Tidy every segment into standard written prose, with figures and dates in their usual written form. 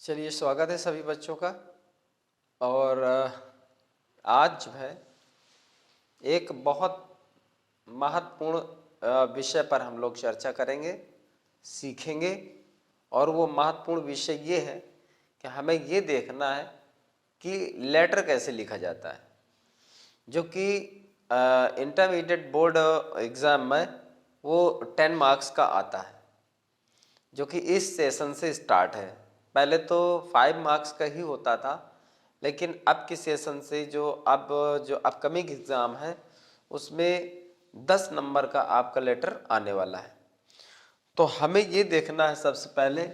चलिए, स्वागत है सभी बच्चों का। और आज जो है एक बहुत महत्वपूर्ण विषय पर हम लोग चर्चा करेंगे, सीखेंगे। और वो महत्वपूर्ण विषय ये है कि हमें ये देखना है कि लेटर कैसे लिखा जाता है, जो कि इंटरमीडिएट बोर्ड एग्ज़ाम में वो 10 मार्क्स का आता है, जो कि इस सेशन से स्टार्ट है। पहले तो 5 मार्क्स का ही होता था, लेकिन अब के सेशन से जो अपकमिंग एग्ज़ाम है उसमें 10 नंबर का आपका लेटर आने वाला है। तो हमें ये देखना है सबसे पहले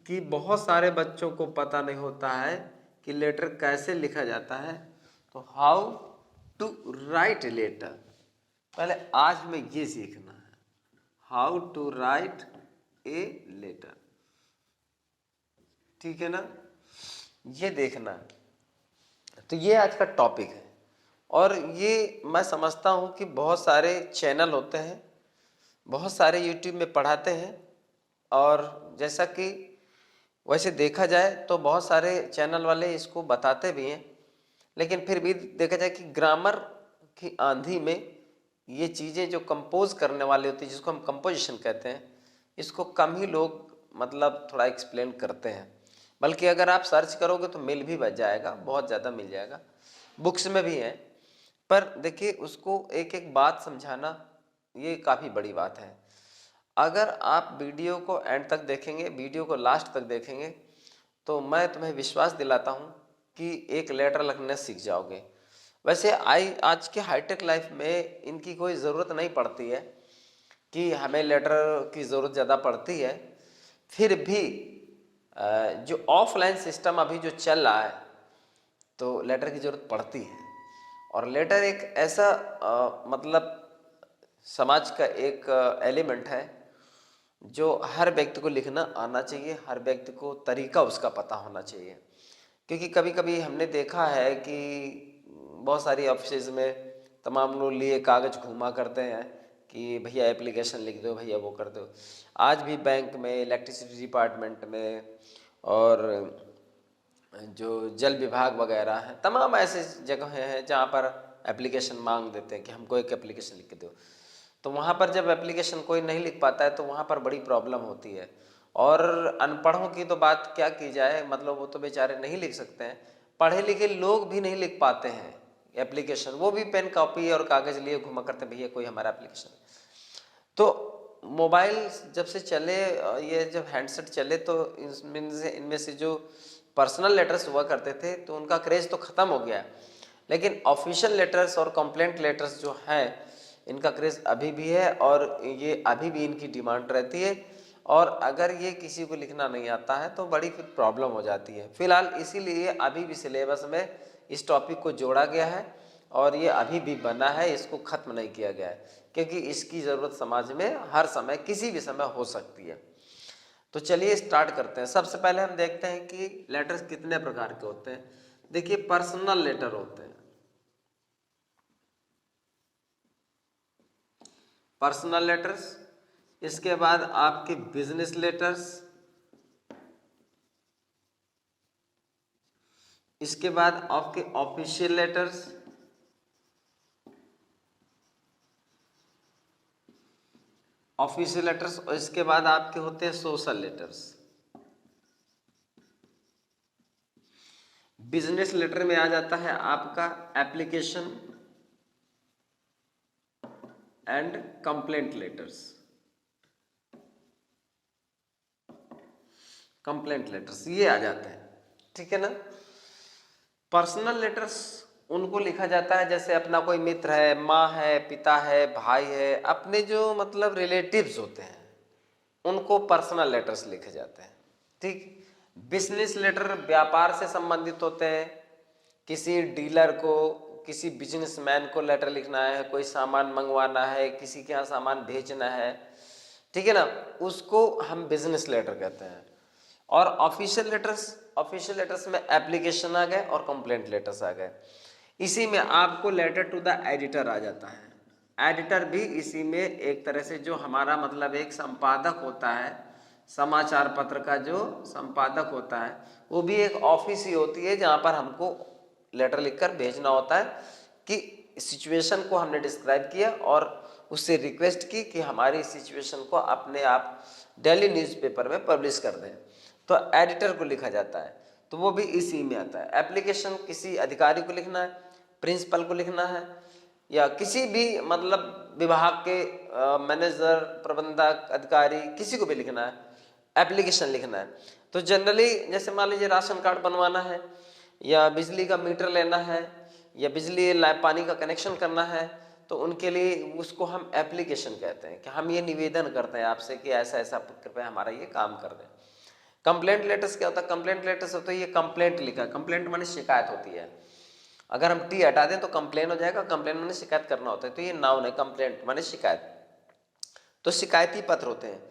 कि बहुत सारे बच्चों को पता नहीं होता है कि लेटर कैसे लिखा जाता है। तो हाउ टू राइट लेटर, पहले आज हमें ये सीखना है, how to write a letter. ठीक है ना, ये देखना है। तो ये आज का टॉपिक है। और ये मैं समझता हूँ कि बहुत सारे चैनल होते हैं, बहुत सारे यूट्यूब में पढ़ाते हैं। और जैसा कि वैसे देखा जाए तो बहुत सारे चैनल वाले इसको बताते भी हैं, लेकिन फिर भी देखा जाए कि ग्रामर की आंधी में ये चीज़ें जो कंपोज करने वाले होती हैं, जिसको हम कंपोजिशन कहते हैं, इसको कम ही लोग मतलब थोड़ा एक्सप्लेन करते हैं। बल्कि अगर आप सर्च करोगे तो मिल भी बच जाएगा, बहुत ज़्यादा मिल जाएगा, बुक्स में भी है। पर देखिए, उसको एक एक बात समझाना ये काफ़ी बड़ी बात है। अगर आप वीडियो को एंड तक देखेंगे, वीडियो को लास्ट तक देखेंगे, तो मैं तुम्हें विश्वास दिलाता हूँ कि एक लेटर लिखना सीख जाओगे। वैसे आज के हाईटेक लाइफ में इनकी कोई ज़रूरत नहीं पड़ती है कि हमें लेटर की ज़रूरत ज़्यादा पड़ती है। फिर भी जो ऑफलाइन सिस्टम अभी जो चल रहा है, तो लेटर की ज़रूरत पड़ती है। और लेटर एक ऐसा मतलब समाज का एक एलिमेंट है जो हर व्यक्ति को लिखना आना चाहिए, हर व्यक्ति को तरीका उसका पता होना चाहिए। क्योंकि कभी कभी हमने देखा है कि बहुत सारी ऑफिस में तमाम लोग लिए कागज़ घुमा करते हैं कि भैया एप्लीकेशन लिख दो, भैया वो कर दो। आज भी बैंक में, इलेक्ट्रिसिटी डिपार्टमेंट में, और जो जल विभाग वगैरह हैं, तमाम ऐसे जगह हैं जहाँ पर एप्लीकेशन मांग देते हैं कि हमको एक एप्लीकेशन लिख के दो। तो वहाँ पर जब एप्लीकेशन कोई नहीं लिख पाता है तो वहाँ पर बड़ी प्रॉब्लम होती है। और अनपढ़ों की तो बात क्या की जाए, मतलब वो तो बेचारे नहीं लिख सकते हैं। पढ़े लिखे लोग भी नहीं लिख पाते हैं एप्लीकेशन, वो भी पेन कॉपी और कागज़ लिए घुमा करते, भैया कोई हमारा एप्लीकेशन। तो मोबाइल जब से चले, ये जब हैंडसेट चले, तो इनमें से जो पर्सनल लेटर्स हुआ करते थे तो उनका क्रेज़ तो ख़त्म हो गया। लेकिन ऑफिशियल लेटर्स और कंप्लेंट लेटर्स जो हैं, इनका क्रेज़ अभी भी है और ये अभी भी इनकी डिमांड रहती है। और अगर ये किसी को लिखना नहीं आता है तो बड़ी फिर प्रॉब्लम हो जाती है। फिलहाल इसीलिए अभी भी सिलेबस में इस टॉपिक को जोड़ा गया है और ये अभी भी बना है, इसको ख़त्म नहीं किया गया है, क्योंकि इसकी ज़रूरत समाज में हर समय, किसी भी समय हो सकती है। तो चलिए स्टार्ट करते हैं। सबसे पहले हम देखते हैं कि लेटर्स कितने प्रकार के होते हैं। देखिए, पर्सनल लेटर होते हैं, पर्सनल लेटर्स। इसके बाद आपके बिजनेस लेटर्स, इसके बाद आपके ऑफिशियल लेटर्स, और इसके बाद आपके होते हैं सोशल लेटर्स। बिजनेस लेटर में आ जाता है आपका application and complaint letters. Complaint letters ये आ जाते हैं, ठीक है ना। पर्सनल लेटर्स उनको लिखा जाता है जैसे अपना कोई मित्र है, माँ है, पिता है, भाई है, अपने जो मतलब रिलेटिव्स होते हैं, उनको पर्सनल लेटर्स लिखे जाते हैं। ठीक। बिजनेस लेटर व्यापार से संबंधित होते हैं। किसी डीलर को, किसी बिजनेसमैन को लेटर लिखना है, कोई सामान मंगवाना है, किसी के यहाँ सामान भेजना है, ठीक है ना, उसको हम बिजनेस लेटर कहते हैं। और ऑफिशियल लेटर्स में एप्लीकेशन आ गए और कंप्लेंट लेटर्स आ गए। इसी में आपको लेटर टू द एडिटर आ जाता है। एडिटर भी इसी में एक तरह से जो हमारा मतलब एक संपादक होता है, समाचार पत्र का जो संपादक होता है वो भी एक ऑफिस ही होती है जहाँ पर हमको लेटर लिखकर भेजना होता है कि सिचुएशन को हमने डिस्क्राइब किया और उससे रिक्वेस्ट की कि हमारी सिचुएशन को अपने आप डेली न्यूज़पेपर में पब्लिश कर दें। तो एडिटर को लिखा जाता है, तो वो भी इसी में आता है। एप्लीकेशन किसी अधिकारी को लिखना है, प्रिंसिपल को लिखना है, या किसी भी मतलब विभाग के मैनेजर, प्रबंधक, अधिकारी, किसी को भी लिखना है, एप्लीकेशन लिखना है। तो जनरली जैसे मान लीजिए राशन कार्ड बनवाना है, या बिजली का मीटर लेना है, या बिजली पानी का कनेक्शन करना है, तो उनके लिए उसको हम एप्लीकेशन कहते हैं कि हम ये निवेदन करते हैं आपसे कि ऐसा ऐसा कृपया हमारा ये काम कर दें। कंप्लेंट लेटर्स क्या होता है? कंप्लेंट लेटर्स होता है ये कंप्लेंट लिखा, कंप्लेंट माने शिकायत होती है। अगर हम टी हटा दें तो कंप्लेन हो जाएगा, कंप्लेन माने शिकायत करना होता है, तो ये नाउन है, कंप्लेंट माने शिकायत। तो शिकायती पत्र होते हैं,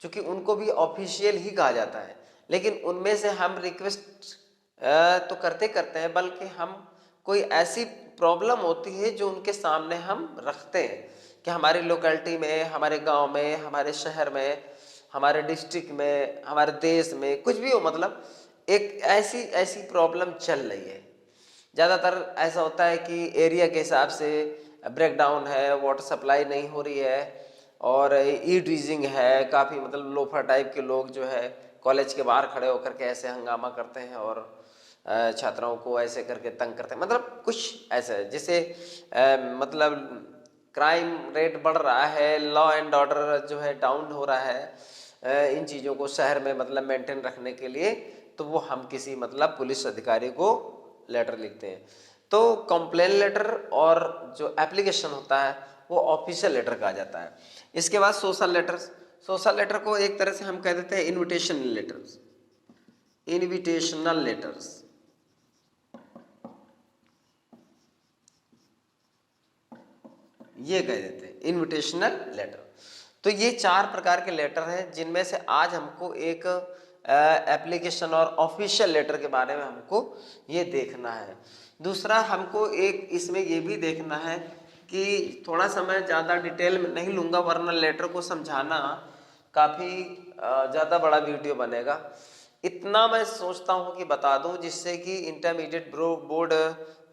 चूंकि उनको भी ऑफिशियल ही कहा जाता है, लेकिन उनमें से हम रिक्वेस्ट तो करते हैं, बल्कि हम कोई ऐसी प्रॉब्लम होती है जो उनके सामने हम रखते हैं कि हमारी लोकेलिटी में, हमारे गांव में, हमारे शहर में, हमारे डिस्ट्रिक्ट में, हमारे देश में, कुछ भी हो, मतलब एक ऐसी ऐसी प्रॉब्लम चल रही है। ज़्यादातर ऐसा होता है कि एरिया के हिसाब से ब्रेकडाउन है, वाटर सप्लाई नहीं हो रही है, और ई ड्रीजिंग है, काफ़ी मतलब लोफर टाइप के लोग जो है कॉलेज के बाहर खड़े होकर के ऐसे हंगामा करते हैं और छात्राओं को ऐसे करके तंग करते हैं, मतलब कुछ ऐसा है जिससे मतलब क्राइम रेट बढ़ रहा है, लॉ एंड ऑर्डर जो है डाउन हो रहा है, इन चीज़ों को शहर में मतलब मेंटेन रखने के लिए, तो वो हम किसी मतलब पुलिस अधिकारी को लेटर लिखते हैं। तो कंप्लेन लेटर और जो एप्लीकेशन होता है वो ऑफिशियल लेटर कहा जाता है। इसके बाद सोशल लेटर्स, सोशल लेटर को एक तरह से हम कह देते हैं इन्विटेशन लेटर्स, इन्विटेशनल लेटर्स। ये कह देते हैं इन्विटेशनल लेटर। तो ये 4 प्रकार के लेटर हैं जिनमें से आज हमको एक एप्लीकेशन और ऑफिशियल लेटर के बारे में हमको ये देखना है। दूसरा हमको एक इसमें ये भी देखना है कि थोड़ा समय ज़्यादा डिटेल में नहीं लूँगा, वरना लेटर को समझाना काफ़ी ज़्यादा बड़ा वीडियो बनेगा। इतना मैं सोचता हूँ कि बता दूँ जिससे कि इंटरमीडिएट बोर्ड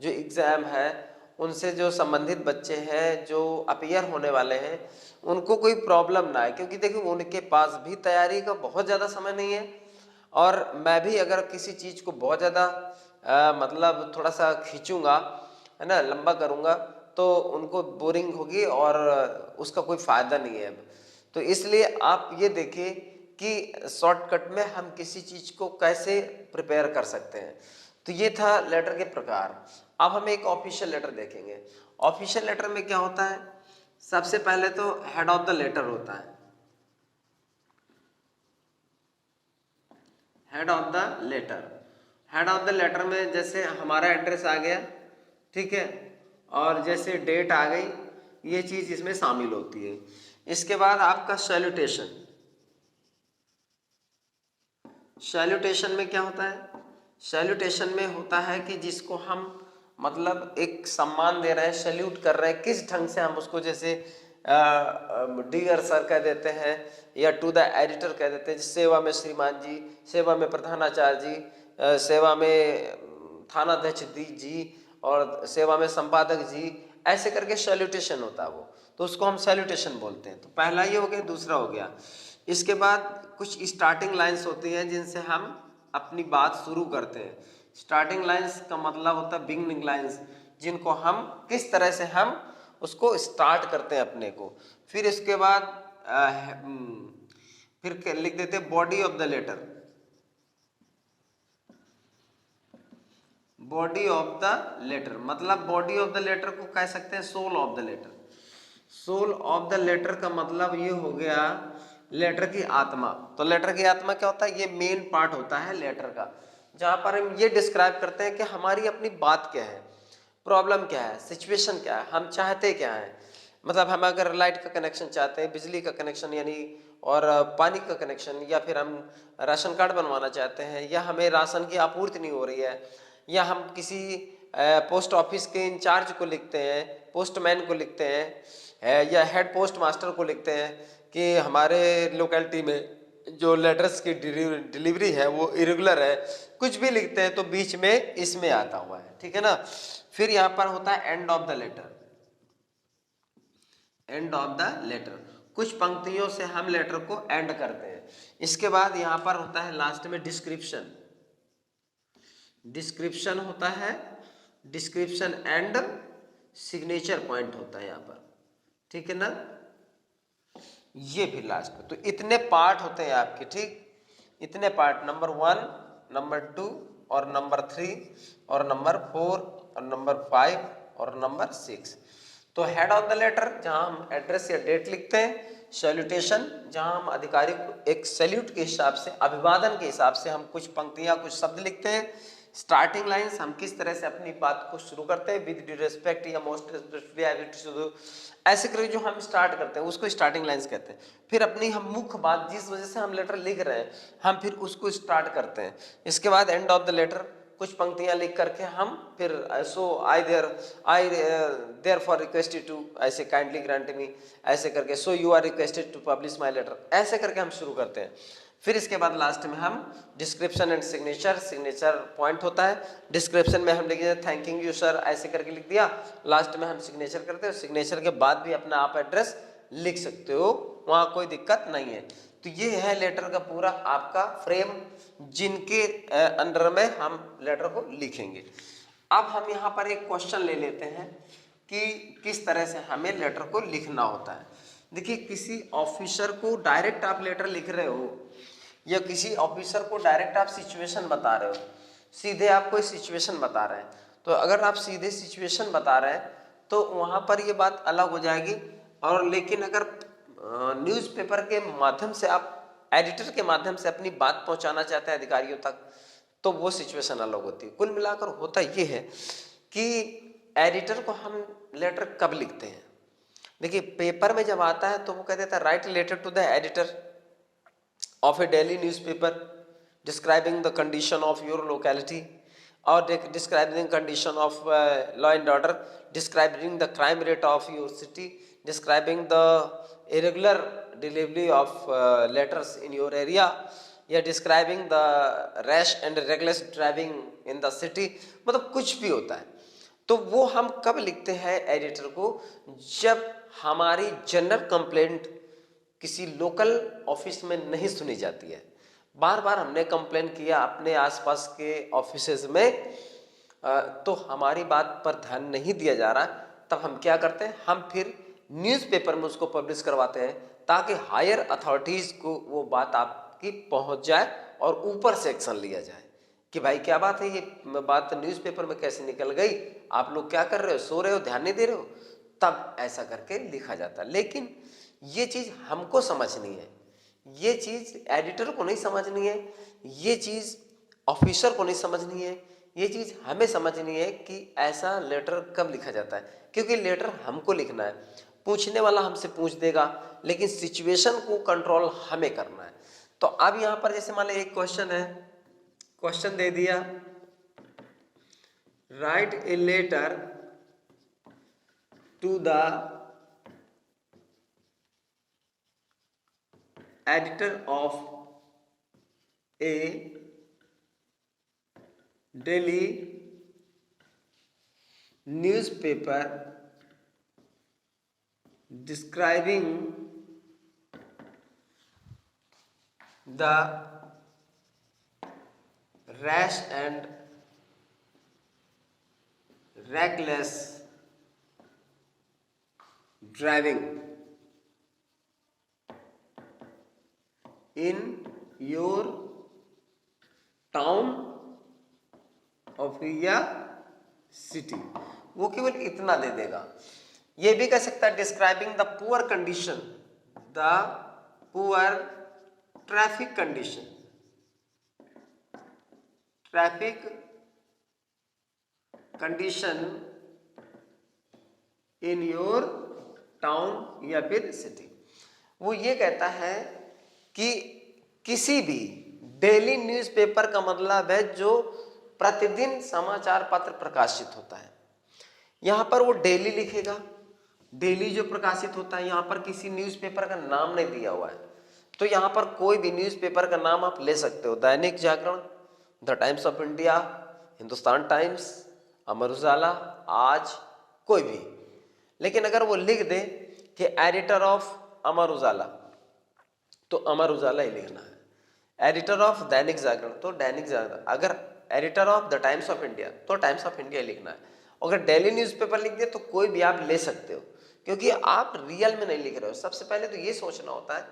जो एग्ज़ाम है उनसे जो संबंधित बच्चे हैं जो अपीयर होने वाले हैं उनको कोई प्रॉब्लम ना आए, क्योंकि देखिए उनके पास भी तैयारी का बहुत ज़्यादा समय नहीं है, और मैं भी अगर किसी चीज़ को बहुत ज़्यादा मतलब थोड़ा सा खींचूंगा, है ना, लंबा करूँगा, तो उनको बोरिंग होगी और उसका कोई फ़ायदा नहीं है। तो इसलिए आप ये देखिए कि शॉर्टकट में हम किसी चीज़ को कैसे प्रिपेयर कर सकते हैं। तो ये था लेटर के प्रकार। अब हम एक ऑफिशियल लेटर देखेंगे। ऑफिशियल लेटर में क्या होता है? सबसे पहले तो हेड ऑफ द लेटर होता है, head of the letter. Head of the letter में जैसे हमारा एड्रेस आ गया, ठीक है, और जैसे डेट आ गई, ये चीज़ इसमें शामिल होती है। इसके बाद आपका सैल्यूटेशन। सैल्यूटेशन में क्या होता है? सैल्यूटेशन में होता है कि जिसको हम मतलब एक सम्मान दे रहे हैं, सैल्यूट कर रहे हैं, किस ढंग से हम उसको, जैसे डियर सर कह देते हैं, या टू द एडिटर कह देते हैं, सेवा में श्रीमान जी, सेवा में प्रधानाचार्य जी, सेवा में थानाध्यक्ष जी, और सेवा में संपादक जी, ऐसे करके सैल्यूटेशन होता है वो, तो उसको हम सैल्यूटेशन बोलते हैं। तो पहला ये हो गया। दूसरा हो गया, इसके बाद कुछ स्टार्टिंग लाइंस होती हैं जिनसे हम अपनी बात शुरू करते हैं। स्टार्टिंग लाइंस का मतलब होता है बिगनिंग लाइंस, जिनको हम किस तरह से हम उसको स्टार्ट करते हैं अपने को। फिर इसके बाद फिर लिख देते हैं body of the letter. Body of the letter मतलब बॉडी ऑफ द लेटर को कह सकते हैं soul of the letter. Soul of the letter का मतलब ये हो गया लेटर की आत्मा। तो लेटर की आत्मा क्या होता है? ये मेन पार्ट होता है लेटर का, जहां पर हम ये डिस्क्राइब करते हैं कि हमारी अपनी बात क्या है, प्रॉब्लम क्या है, सिचुएशन क्या है, हम चाहते क्या है। मतलब हम अगर लाइट का कनेक्शन चाहते हैं, बिजली का कनेक्शन यानी और पानी का कनेक्शन, या फिर हम राशन कार्ड बनवाना चाहते हैं, या हमें राशन की आपूर्ति नहीं हो रही है, या हम किसी पोस्ट ऑफिस के इंचार्ज को लिखते हैं, पोस्टमैन को लिखते हैं, या हेड पोस्ट मास्टर को लिखते हैं कि हमारे लोकेलिटी में जो लेटर्स की डिलीवरी है वो इरेगुलर है, कुछ भी लिखते हैं तो बीच में इसमें आता हुआ है, ठीक है ना। फिर यहाँ पर होता है end of the letter, end of the letter, कुछ पंक्तियों से हम लेटर को एंड करते हैं। इसके बाद यहाँ पर होता है लास्ट में डिस्क्रिप्शन, डिस्क्रिप्शन होता है, डिस्क्रिप्शन एंड सिग्नेचर पॉइंट होता है यहाँ पर, ठीक है ना। ये भी लास्ट में, तो इतने पार्ट होते हैं आपके, ठीक, इतने पार्ट, नंबर 1, नंबर 2 और नंबर 3 और नंबर 4 और नंबर 5 और नंबर 6। तो हेड ऑफ द लेटर जहां हम एड्रेस या डेट लिखते हैं, सैल्यूटेशन जहां हम अधिकारी को एक सैल्यूट के हिसाब से, अभिवादन के हिसाब से हम कुछ पंक्तियां कुछ शब्द लिखते हैं। स्टार्टिंग लाइंस हम किस तरह से अपनी बात को शुरू करते हैं, विद ड्यू रिस्पेक्ट या most respectfully I wish to do, ऐसे करके जो हम स्टार्ट करते हैं उसको स्टार्टिंग लाइंस कहते हैं। फिर अपनी हम मुख्य बात जिस वजह से हम लेटर लिख रहे हैं हम फिर उसको स्टार्ट करते हैं। इसके बाद एंड ऑफ द लेटर कुछ पंक्तियां लिख करके हम फिर so I therefore requested to, ऐसे काइंडली ग्रांट मी, ऐसे करके so you are requested to publish my letter, ऐसे करके हम शुरू करते हैं। फिर इसके बाद लास्ट में हम description and signature, signature point होता है, डिस्क्रिप्शन में हम लिखेंगे थैंकिंग यू सर, ऐसे करके लिख दिया, लास्ट में हम सिग्नेचर करते हैं, सिग्नेचर के बाद भी अपना आप एड्रेस लिख सकते हो, वहाँ कोई दिक्कत नहीं है। तो ये है लेटर का पूरा आपका फ्रेम, जिनके अंडर में हम लेटर को लिखेंगे। अब हम यहाँ पर एक क्वेश्चन ले लेते हैं कि किस तरह से हमें लेटर को लिखना होता है। देखिए, किसी ऑफिसर को डायरेक्ट आप लेटर लिख रहे हो या किसी ऑफिसर को डायरेक्ट आप सिचुएशन बता रहे हो, सीधे आप कोई सिचुएशन बता रहे हैं, तो अगर आप सीधे सिचुएशन बता रहे हैं तो वहाँ पर ये बात अलग हो जाएगी। और लेकिन अगर न्यूज़पेपर के माध्यम से आप एडिटर के माध्यम से अपनी बात पहुंचाना चाहते हैं अधिकारियों तक, तो वो सिचुएशन अलग होती है। कुल मिलाकर होता ये है कि एडिटर को हम लेटर कब लिखते हैं, देखिए पेपर में जब आता है तो वो कह देता है write letter to the editor of a daily newspaper describing the condition of your locality और describing condition of law and order, describing the crime rate of your city, describing the irregular delivery of letters in your area, या describing the rash and reckless driving in the city, मतलब कुछ भी होता है। तो वो हम कब लिखते हैं एडिटर को, जब हमारी जनरल कंप्लेंट किसी लोकल ऑफिस में नहीं सुनी जाती है, बार बार हमने कंप्लेन किया अपने आसपास के ऑफिसेज में, तो हमारी बात पर ध्यान नहीं दिया जा रहा, तब हम क्या करते हैं, हम फिर न्यूज़पेपर में उसको पब्लिश करवाते हैं ताकि हायर अथॉरिटीज़ को वो बात आपकी पहुंच जाए और ऊपर से एक्शन लिया जाए कि भाई क्या बात है, ये बात न्यूज़पेपर में कैसे निकल गई, आप लोग क्या कर रहे हो, सो रहे हो, ध्यान नहीं दे रहे हो, तब ऐसा करके लिखा जाता है। लेकिन ये चीज़ हमको समझनी है, ये चीज़ एडिटर को नहीं समझनी है, ये चीज़ ऑफिसर को नहीं समझनी है, ये चीज़ हमें समझनी है कि ऐसा लेटर कब लिखा जाता है, क्योंकि लेटर हमको लिखना है, पूछने वाला हमसे पूछ देगा, लेकिन सिचुएशन को कंट्रोल हमें करना है। तो अब यहाँ पर जैसे मान लो एक क्वेश्चन है, क्वेश्चन दे दिया write a letter to the editor of a daily newspaper describing the rash and reckless driving in your town of या सिटी, वो केवल इतना दे देगा। ये भी कह सकता है describing the poor condition, the poor traffic condition, traffic condition in your town या फिर सिटी। वो ये कहता है कि किसी भी डेली न्यूज़पेपर का मतलब है जो प्रतिदिन समाचार पत्र प्रकाशित होता है, यहाँ पर वो डेली लिखेगा, डेली जो प्रकाशित होता है, यहाँ पर किसी न्यूज़पेपर का नाम नहीं दिया हुआ है, तो यहाँ पर कोई भी न्यूज़पेपर का नाम आप ले सकते हो, Dainik Jagran, the Times of India, Hindustan Times, Amar Ujala, Aaj, कोई भी। लेकिन अगर वो लिख दे कि एडिटर ऑफ अमर उजाला, तो अमर उजाला ही लिखना है। एडिटर ऑफ दैनिक जागरण तो दैनिक जागरण, अगर editor of the Times of India तो टाइम्स ऑफ इंडिया लिखना है। अगर डेली न्यूज़पेपर लिख दे तो कोई भी आप ले सकते हो, क्योंकि आप रियल में नहीं लिख रहे हो। सबसे पहले तो ये सोचना होता है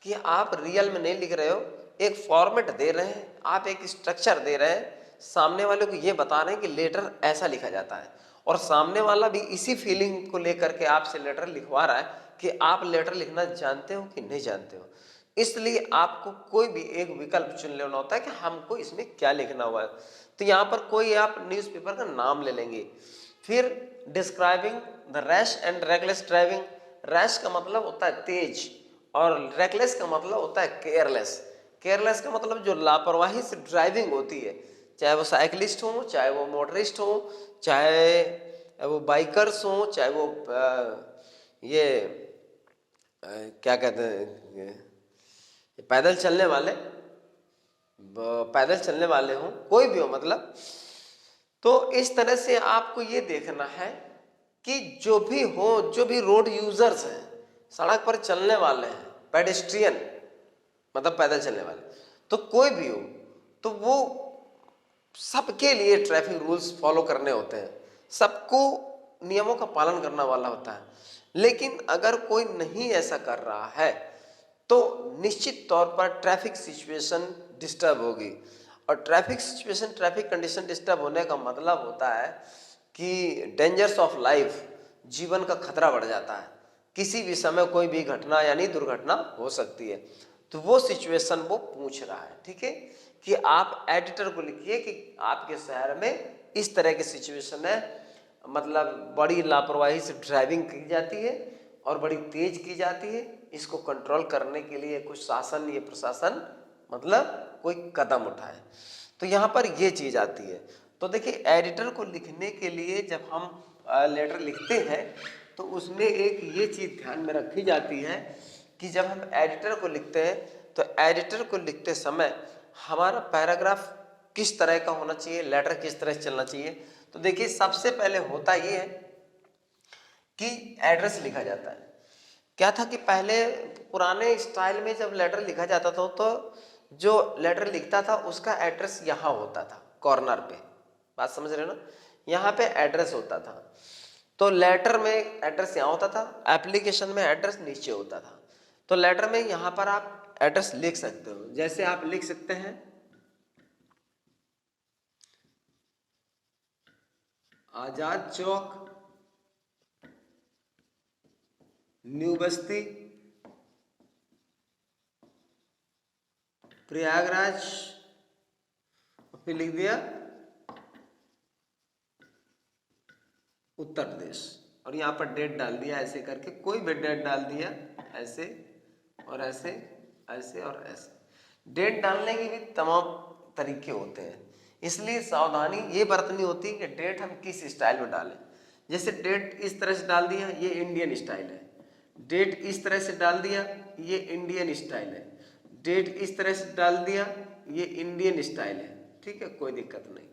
कि आप रियल में नहीं लिख रहे हो, एक फॉर्मेट दे रहे हैं, आप एक स्ट्रक्चर दे रहे हैं, सामने वाले को ये बता रहे हैं कि लेटर ऐसा लिखा जाता है, और सामने वाला भी इसी फीलिंग को लेकर के आपसे लेटर लिखवा रहा है कि आप लेटर लिखना जानते हो कि नहीं जानते हो। इसलिए आपको कोई भी एक विकल्प चुन लेना होता है कि हमको इसमें क्या लिखना हुआ है। तो यहाँ पर कोई आप न्यूज़पेपर का नाम ले लेंगे। फिर describing the rash and reckless driving. Rash का मतलब होता है तेज, और रेकलेस का मतलब होता है केयरलेस। केयरलेस का मतलब जो लापरवाही से ड्राइविंग होती है, चाहे वो साइकिलिस्ट हो, चाहे वो मोटरिस्ट हो, चाहे वो बाइकर्स हो, चाहे वो क्या कहते हैं, पैदल चलने वाले हों, कोई भी हो मतलब। तो इस तरह से आपको ये देखना है कि जो भी रोड यूजर्स हैं, सड़क पर चलने वाले हैं, पेडेस्ट्रियन मतलब पैदल चलने वाले, तो कोई भी हो, तो वो सबके लिए ट्रैफिक रूल्स फॉलो करने होते हैं, सबको नियमों का पालन करना वाला होता है। लेकिन अगर कोई नहीं ऐसा कर रहा है तो निश्चित तौर पर ट्रैफिक सिचुएशन डिस्टर्ब होगी। और ट्रैफिक कंडीशन डिस्टर्ब होने का मतलब होता है कि डेंजर्स ऑफ लाइफ, जीवन का खतरा बढ़ जाता है। किसी भी समय कोई भी घटना यानी दुर्घटना हो सकती है। तो वो सिचुएशन वो पूछ रहा है, ठीक है, कि आप एडिटर को लिखिए कि आपके शहर में इस तरह की सिचुएशन है, मतलब बड़ी लापरवाही से ड्राइविंग की जाती है और बड़ी तेज की जाती है। इसको कंट्रोल करने के लिए कुछ शासन या प्रशासन मतलब कोई कदम उठाए। तो यहाँ पर ये चीज़ आती है। तो देखिए, एडिटर को लिखने के लिए जब हम लेटर लिखते हैं तो उसमें एक ये चीज़ ध्यान में रखी जाती है कि जब हम एडिटर को लिखते हैं तो एडिटर को लिखते समय हमारा पैराग्राफ किस तरह का होना चाहिए, लेटर किस तरह से चलना चाहिए। तो देखिए, सबसे पहले होता ये है कि एड्रेस लिखा जाता है। क्या था कि पहले पुराने स्टाइल में जब लेटर लिखा जाता था तो जो लेटर लिखता था उसका एड्रेस यहाँ होता था कॉर्नर पे, बात समझ रहे हो ना, यहाँ पे एड्रेस होता था। तो लेटर में एड्रेस यहाँ होता था, एप्लीकेशन में एड्रेस नीचे होता था। तो लेटर में यहाँ पर आप एड्रेस लिख सकते हो, जैसे आप लिख सकते हैं आजाद चौक, न्यू बस्ती, प्रयागराज, फिर लिख दिया उत्तर प्रदेश, और यहाँ पर डेट डाल दिया, ऐसे करके कोई भी डेट डाल दिया, ऐसे और ऐसे, ऐसे और ऐसे। डेट डालने के भी तमाम तरीके होते हैं, इसलिए सावधानी ये बरतनी होती है कि डेट हम किस स्टाइल में डालें। जैसे डेट इस तरह से डाल दिया, ये इंडियन स्टाइल है। डेट इस तरह से डाल दिया, ये इंडियन स्टाइल है। डेट इस तरह से डाल दिया, ये इंडियन स्टाइल है, ठीक है, कोई दिक्कत नहीं।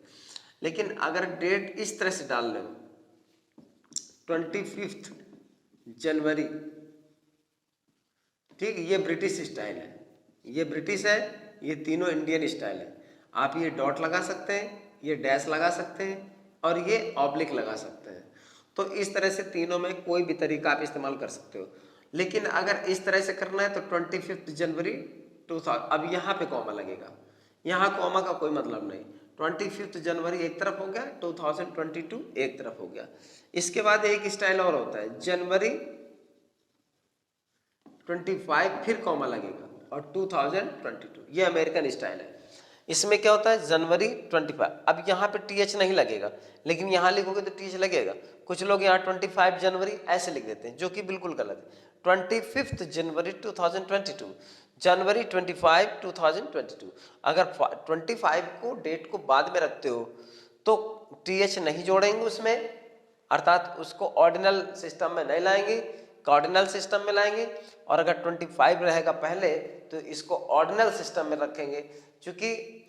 लेकिन अगर डेट इस तरह से डाल लो, 25 जनवरी, ठीक, ये ब्रिटिश स्टाइल है, ये ब्रिटिश है, ये तीनों इंडियन स्टाइल है। आप ये डॉट लगा सकते हैं, ये डैश लगा सकते हैं, और ये ऑब्लिक लगा सकते हैं। तो इस तरह से तीनों में कोई भी तरीका आप इस्तेमाल कर सकते हो। लेकिन अगर इस तरह से करना है तो 25 जनवरी 2000, अब यहाँ पे कॉमा लगेगा, यहाँ कॉमा का कोई मतलब नहीं। 25 जनवरी एक तरफ हो गया, 2022 एक तरफ हो गया। इसके बाद एक स्टाइल और होता है, जनवरी 25 फिर कॉमा लगेगा और 2022, ये अमेरिकन स्टाइल है। इसमें क्या होता है, जनवरी 25, अब यहाँ पे TH नहीं लगेगा, लेकिन यहाँ लिखोगे तो TH लगेगा। कुछ लोग यहाँ 25 जनवरी ऐसे लिख देते हैं, जो कि बिल्कुल गलत है। 25 जनवरी 2022, जनवरी 25 2022। अगर 25 को डेट को बाद में रखते हो तो TH नहीं जोड़ेंगे उसमें, अर्थात उसको ऑर्डिनल सिस्टम में नहीं लाएंगे, कार्डिनल सिस्टम में लाएंगे, और अगर 25 रहेगा पहले तो इसको ऑर्डिनल सिस्टम में रखेंगे। क्योंकि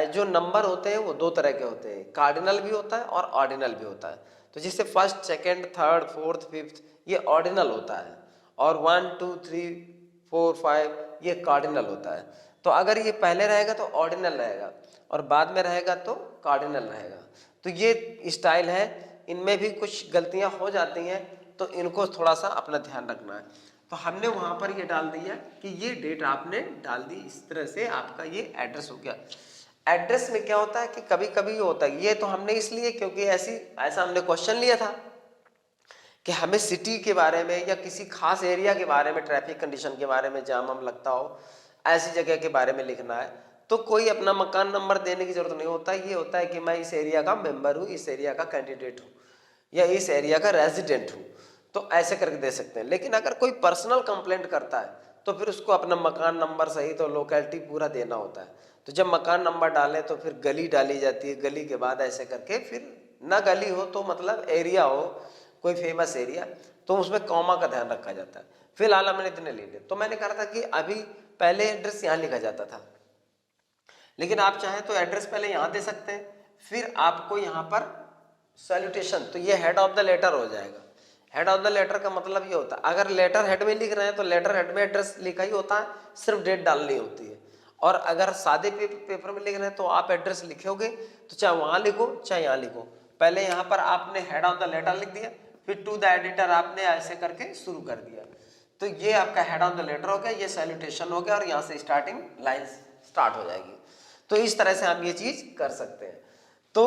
जो नंबर होते हैं वो दो तरह के होते हैं, कार्डिनल भी होता है और ऑर्डिनल भी होता है। तो जिससे first, second, third, fourth, fifth ये ऑर्डिनल होता है, और 1 2 3 4 5 ये कार्डिनल होता है। तो अगर ये पहले रहेगा तो ऑर्डिनल रहेगा, और बाद में रहेगा तो कार्डिनल रहेगा। तो ये स्टाइल है, इनमें भी कुछ गलतियां हो जाती हैं, तो इनको थोड़ा सा अपना ध्यान रखना है। तो हमने वहां पर ये डाल दिया कि ये डेट आपने डाल दी, इस तरह से आपका ये एड्रेस हो गया। एड्रेस में क्या होता है कि कभी कभी होता है, ये तो हमने इसलिए क्योंकि ऐसा हमने क्वेश्चन लिया था कि हमें सिटी के बारे में या किसी खास एरिया के बारे में, ट्रैफिक कंडीशन के बारे में, जाम वाम लगता हो, ऐसी जगह के बारे में लिखना है। तो कोई अपना मकान नंबर देने की जरूरत नहीं होता, ये होता है कि मैं इस एरिया का मेंबर हूँ, इस एरिया का कैंडिडेट हूँ, या इस एरिया का रेजिडेंट हूँ, तो ऐसे करके दे सकते हैं। लेकिन अगर कोई पर्सनल कंप्लेंट करता है तो फिर उसको अपना मकान नंबर सहित और लोकेलिटी पूरा देना होता है। तो जब मकान नंबर डालें तो फिर गली डाली जाती है, गली के बाद ऐसे करके, फिर ना गली हो तो मतलब एरिया हो, कोई फेमस एरिया, तो उसमें कॉमा का ध्यान रखा जाता है। फिलहाल हमने इतने ले लिए। तो मैंने कहा था कि अभी पहले एड्रेस यहाँ लिखा जाता था, लेकिन आप चाहें तो एड्रेस पहले यहाँ दे सकते हैं, फिर आपको यहाँ पर सैल्यूटेशन, तो ये हेड ऑफ द लेटर हो जाएगा। हेड ऑफ द लेटर का मतलब ये होता है, अगर लेटर हेड में लिख रहे हैं तो लेटर हेड में एड्रेस लिखा ही होता है, सिर्फ डेट डालनी होती है। और अगर सादे पेपर में लिख रहे हैं तो आप एड्रेस लिखोगे तो चाहे वहां लिखो चाहे यहाँ लिखो, पहले यहाँ पर आपने हेड ऑफ द लेटर लिख दिया, फिर टू द एडिटर आपने ऐसे करके शुरू कर दिया। तो ये आपका हेड ऑफ द लेटर हो गया, ये सैल्यूटेशन हो गया, और यहाँ से स्टार्टिंग लाइन स्टार्ट हो जाएगी। तो इस तरह से हम ये चीज कर सकते हैं। तो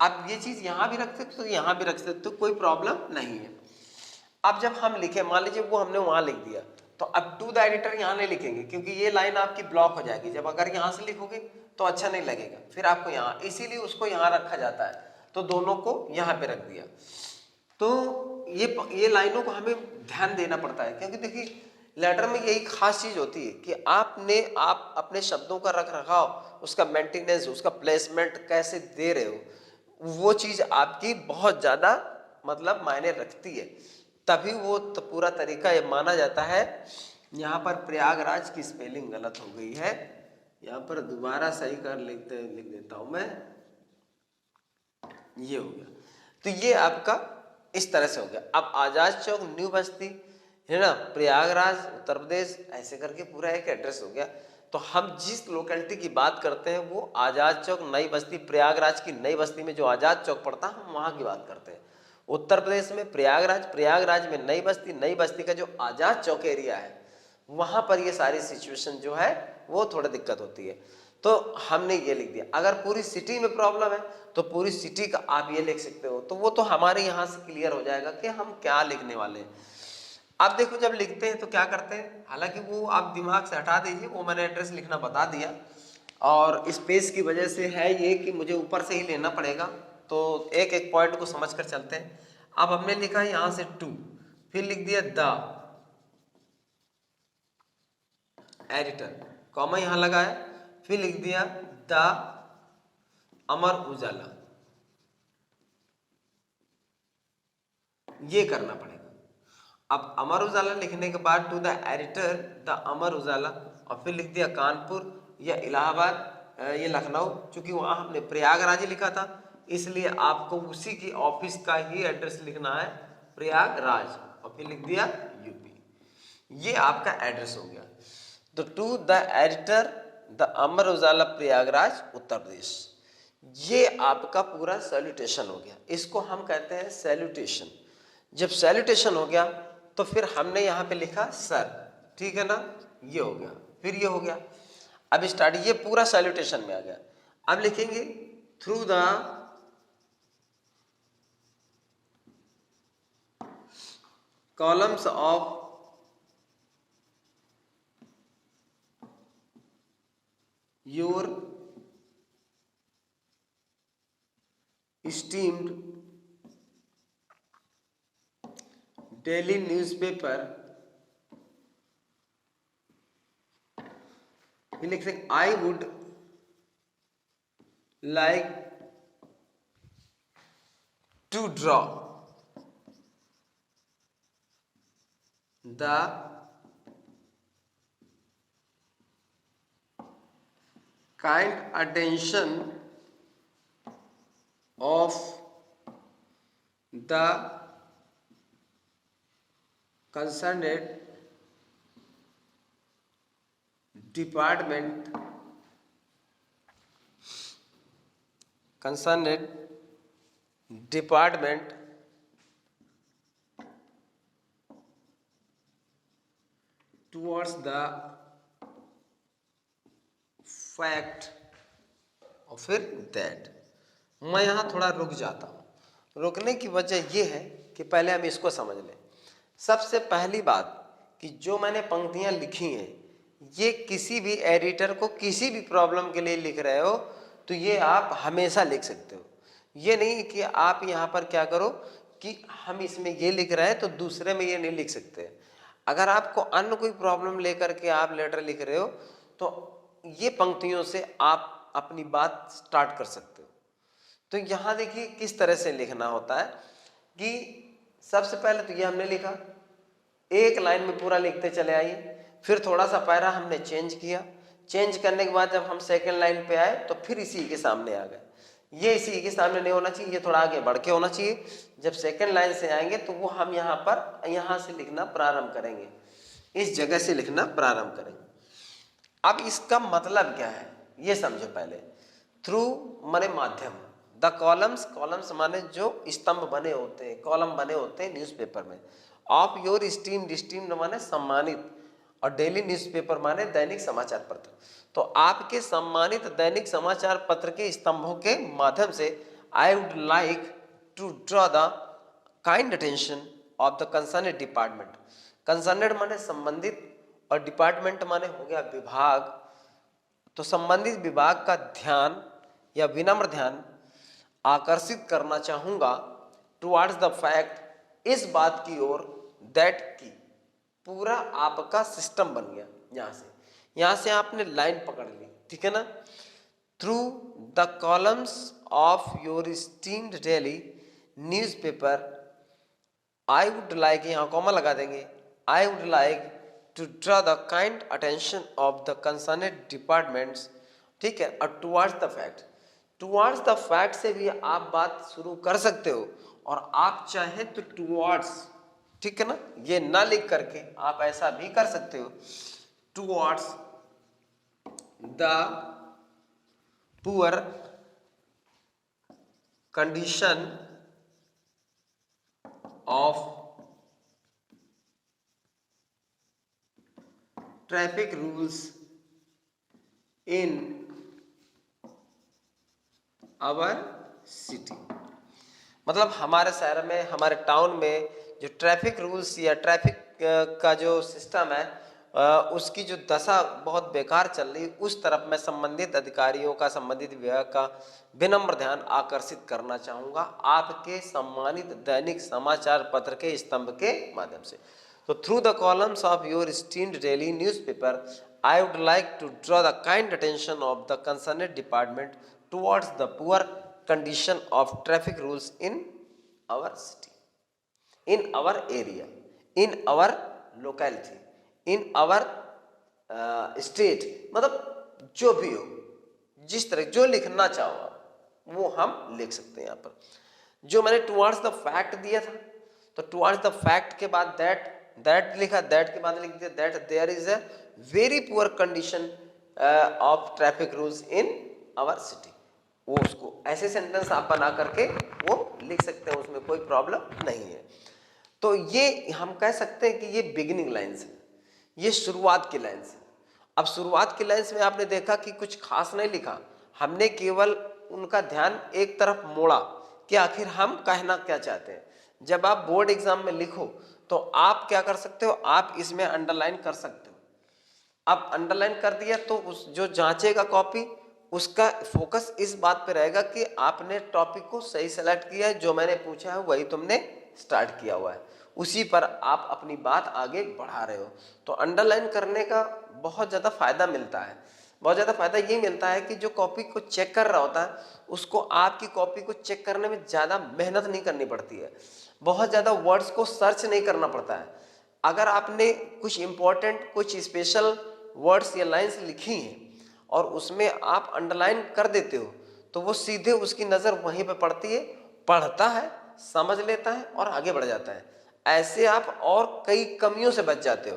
आप ये चीज यहां भी रख सकते हो, यहां भी रख सकते हो, कोई प्रॉब्लम नहीं है। अब जब हम लिखे, मान लीजिए वो हमने वहां लिख दिया, तो अब टू द एडिटर यहां नहीं लिखेंगे, क्योंकि ये लाइन आपकी ब्लॉक हो जाएगी। जब अगर यहां से लिखोगे तो अच्छा नहीं लगेगा, फिर आपको यहाँ, इसीलिए उसको यहाँ रखा जाता है। तो दोनों को यहाँ पे रख दिया। तो ये लाइनों को हमें ध्यान देना पड़ता है, क्योंकि देखिए लेटर में यही खास चीज होती है कि आप अपने शब्दों का रख रखाव, उसका मेंटेनेंस, उसका प्लेसमेंट कैसे दे रहे हो, वो चीज आपकी बहुत ज्यादा मतलब मायने रखती है। तभी वो पूरा तरीका ये माना जाता है। यहाँ पर प्रयागराज की स्पेलिंग गलत हो गई है, यहाँ पर दोबारा सही कर लिख देता हूं मैं, ये हो गया। तो ये आपका इस तरह से हो गया। अब आजाद चौक, न्यू बस्ती, है ना, प्रयागराज, उत्तर प्रदेश, ऐसे करके पूरा एक एड्रेस हो गया। तो हम जिस लोकेलिटी की बात करते हैं वो आजाद चौक, नई बस्ती, प्रयागराज की नई बस्ती में जो आजाद चौक पड़ता है हम वहां की बात करते हैं। उत्तर प्रदेश में प्रयागराज, प्रयागराज में नई बस्ती, नई बस्ती का जो आजाद चौक एरिया है वहां पर ये सारी सिचुएशन जो है वो थोड़ी दिक्कत होती है। तो हमने ये लिख दिया। अगर पूरी सिटी में प्रॉब्लम है तो पूरी सिटी का आप ये लिख सकते हो, तो वो तो हमारे यहाँ से क्लियर हो जाएगा कि हम क्या लिखने वाले हैं। अब देखो जब लिखते हैं तो क्या करते हैं, हालांकि वो आप दिमाग से हटा दीजिए, वो मैंने एड्रेस लिखना बता दिया, और स्पेस की वजह से है ये कि मुझे ऊपर से ही लेना पड़ेगा, तो एक एक पॉइंट को समझ कर चलते हैं। अब हमने लिखा यहाँ से टू, फिर लिख दिया द एडिटर, कॉमा यहाँ लगा है, फिर लिख दिया द अमर उजाला, ये करना पड़ेगा। अब अमर उजाला लिखने के बाद to the editor the Amar Ujala, और फिर लिख दिया कानपुर या इलाहाबाद, ये लखनऊ, क्योंकि वहां हमने प्रयागराज ही लिखा था, इसलिए आपको उसी की ऑफिस का ही एड्रेस लिखना है, प्रयागराज, और फिर लिख दिया यूपी। ये आपका एड्रेस हो गया। तो to the editor the Amar Ujala Prayagraj Uttar Pradesh, ये आपका पूरा सैल्यूटेशन हो गया। इसको हम कहते हैं सैल्यूटेशन। जब सैल्यूटेशन हो गया तो फिर हमने यहाँ पे लिखा सर, ठीक है ना, ये हो गया, फिर ये हो गया। अब स्टार्ट, ये पूरा सैल्यूटेशन में आ गया। अब लिखेंगे through the columns of your esteemed daily newspaper, we लिख सकते I would like to draw the kind attention of the concerned department towards the fact और फिर दैट। मैं यहाँ थोड़ा रुक जाता हूँ। रुकने की वजह यह है कि पहले हम इसको समझ लें। सबसे पहली बात कि जो मैंने पंक्तियाँ लिखी हैं ये किसी भी एडिटर को किसी भी प्रॉब्लम के लिए लिख रहे हो तो ये आप हमेशा लिख सकते हो। ये नहीं कि आप यहाँ पर क्या करो कि हम इसमें ये लिख रहे हैं तो दूसरे में ये नहीं लिख सकते। अगर आपको अन्य कोई प्रॉब्लम लेकर के आप लेटर लिख रहे हो तो ये पंक्तियों से आप अपनी बात स्टार्ट कर सकते हो। तो यहाँ देखिए किस तरह से लिखना होता है कि सबसे पहले तो ये हमने लिखा, एक लाइन में पूरा लिखते चले आइए। फिर थोड़ा सा पैरा हमने चेंज किया, चेंज करने के बाद जब हम सेकंड लाइन पे आए तो फिर इसी के सामने आ गए। ये इसी के सामने नहीं होना चाहिए, ये थोड़ा आगे बढ़ के होना चाहिए। जब सेकंड लाइन से आएंगे तो वो हम यहाँ से लिखना प्रारंभ करेंगे, इस जगह से लिखना प्रारंभ करेंगे। अब इसका मतलब क्या है ये समझो पहले। थ्रू माने माध्यम, द कॉलम्स, कॉलम्स माने जो स्तंभ बने होते हैं, कॉलम बने होते हैं न्यूज़पेपर में। ऑफ योर स्टीम्ड, स्टीम्ड माने सम्मानित, और डेली न्यूज़पेपर माने दैनिक समाचार पत्र। तो आपके सम्मानित दैनिक समाचार पत्र के स्तंभों के माध्यम से I would like to draw the kind attention of the concerned department. Concerned माने संबंधित और डिपार्टमेंट माने हो गया विभाग। तो संबंधित विभाग का ध्यान या विनम्र ध्यान आकर्षित करना चाहूंगा टुवर्ड्स द फैक्ट, इस बात की ओर, दैट की पूरा आपका सिस्टम बन गया। यहां से आपने लाइन पकड़ ली, ठीक है ना। Through the columns of your esteemed daily newspaper I would like, यहाँ कॉमा लगा देंगे, I would like to draw the kind attention of the concerned departments, ठीक है। और towards the fact, towards the fact से भी आप बात शुरू कर सकते हो, और आप चाहें तो टुवर्ड्स, ठीक है ना, ये ना लिख करके आप ऐसा भी कर सकते हो, towards the poor condition of traffic rules in our city. मतलब हमारे शहर में, हमारे टाउन में जो ट्रैफिक रूल्स या ट्रैफिक का जो सिस्टम है उसकी जो दशा बहुत बेकार चल रही, उस तरफ मैं संबंधित अधिकारियों का, संबंधित विभाग का विनम्र ध्यान आकर्षित करना चाहूँगा आपके सम्मानित दैनिक समाचार पत्र के स्तंभ के माध्यम से। तो through the columns of your esteemed daily newspaper I would like to draw the kind attention of the concerned department towards the poor condition of traffic rules in our city, in our area, in our locality, in our state। मतलब जो भी हो, जिस तरह जो लिखना चाहो वो हम लिख सकते हैं। यहाँ पर जो मैंने टुवर्ड्स द फैक्ट दिया था, तो टुवर्ड्स द फैक्ट के बाद दैट लिखा, दैट के बाद लिख दिया that there is a very poor condition of traffic rules in our city. वो उसको ऐसे सेंटेंस आप बना करके वो लिख सकते हैं, उसमें कोई प्रॉब्लम नहीं है। तो ये हम कह सकते हैं कि ये बिगिनिंग लाइन्स है, ये शुरुआत की लाइन्स है। अब शुरुआत की लाइन्स में आपने देखा कि कुछ खास नहीं लिखा, हमने केवल उनका ध्यान एक तरफ मोड़ा कि आखिर हम कहना क्या चाहते हैं। जब आप बोर्ड एग्जाम में लिखो तो आप क्या कर सकते हो, आप इसमें अंडरलाइन कर सकते हो। अब अंडरलाइन कर दिया तो उस जो जांचेगा कॉपी, उसका फोकस इस बात पे रहेगा कि आपने टॉपिक को सही सेलेक्ट किया है, जो मैंने पूछा है वही तुमने स्टार्ट किया हुआ है, उसी पर आप अपनी बात आगे बढ़ा रहे हो। तो अंडरलाइन करने का बहुत ज़्यादा फायदा मिलता है। बहुत ज़्यादा फायदा ये मिलता है कि जो कॉपी को चेक कर रहा होता है उसको आपकी कॉपी को चेक करने में ज़्यादा मेहनत नहीं करनी पड़ती है, बहुत ज़्यादा वर्ड्स को सर्च नहीं करना पड़ता है। अगर आपने कुछ इंपॉर्टेंट, कुछ स्पेशल वर्ड्स या लाइंस लिखी हैं और उसमें आप अंडरलाइन कर देते हो, तो वो सीधे उसकी नज़र वहीं पे पड़ती है, पढ़ता है, समझ लेता है और आगे बढ़ जाता है। ऐसे आप और कई कमियों से बच जाते हो,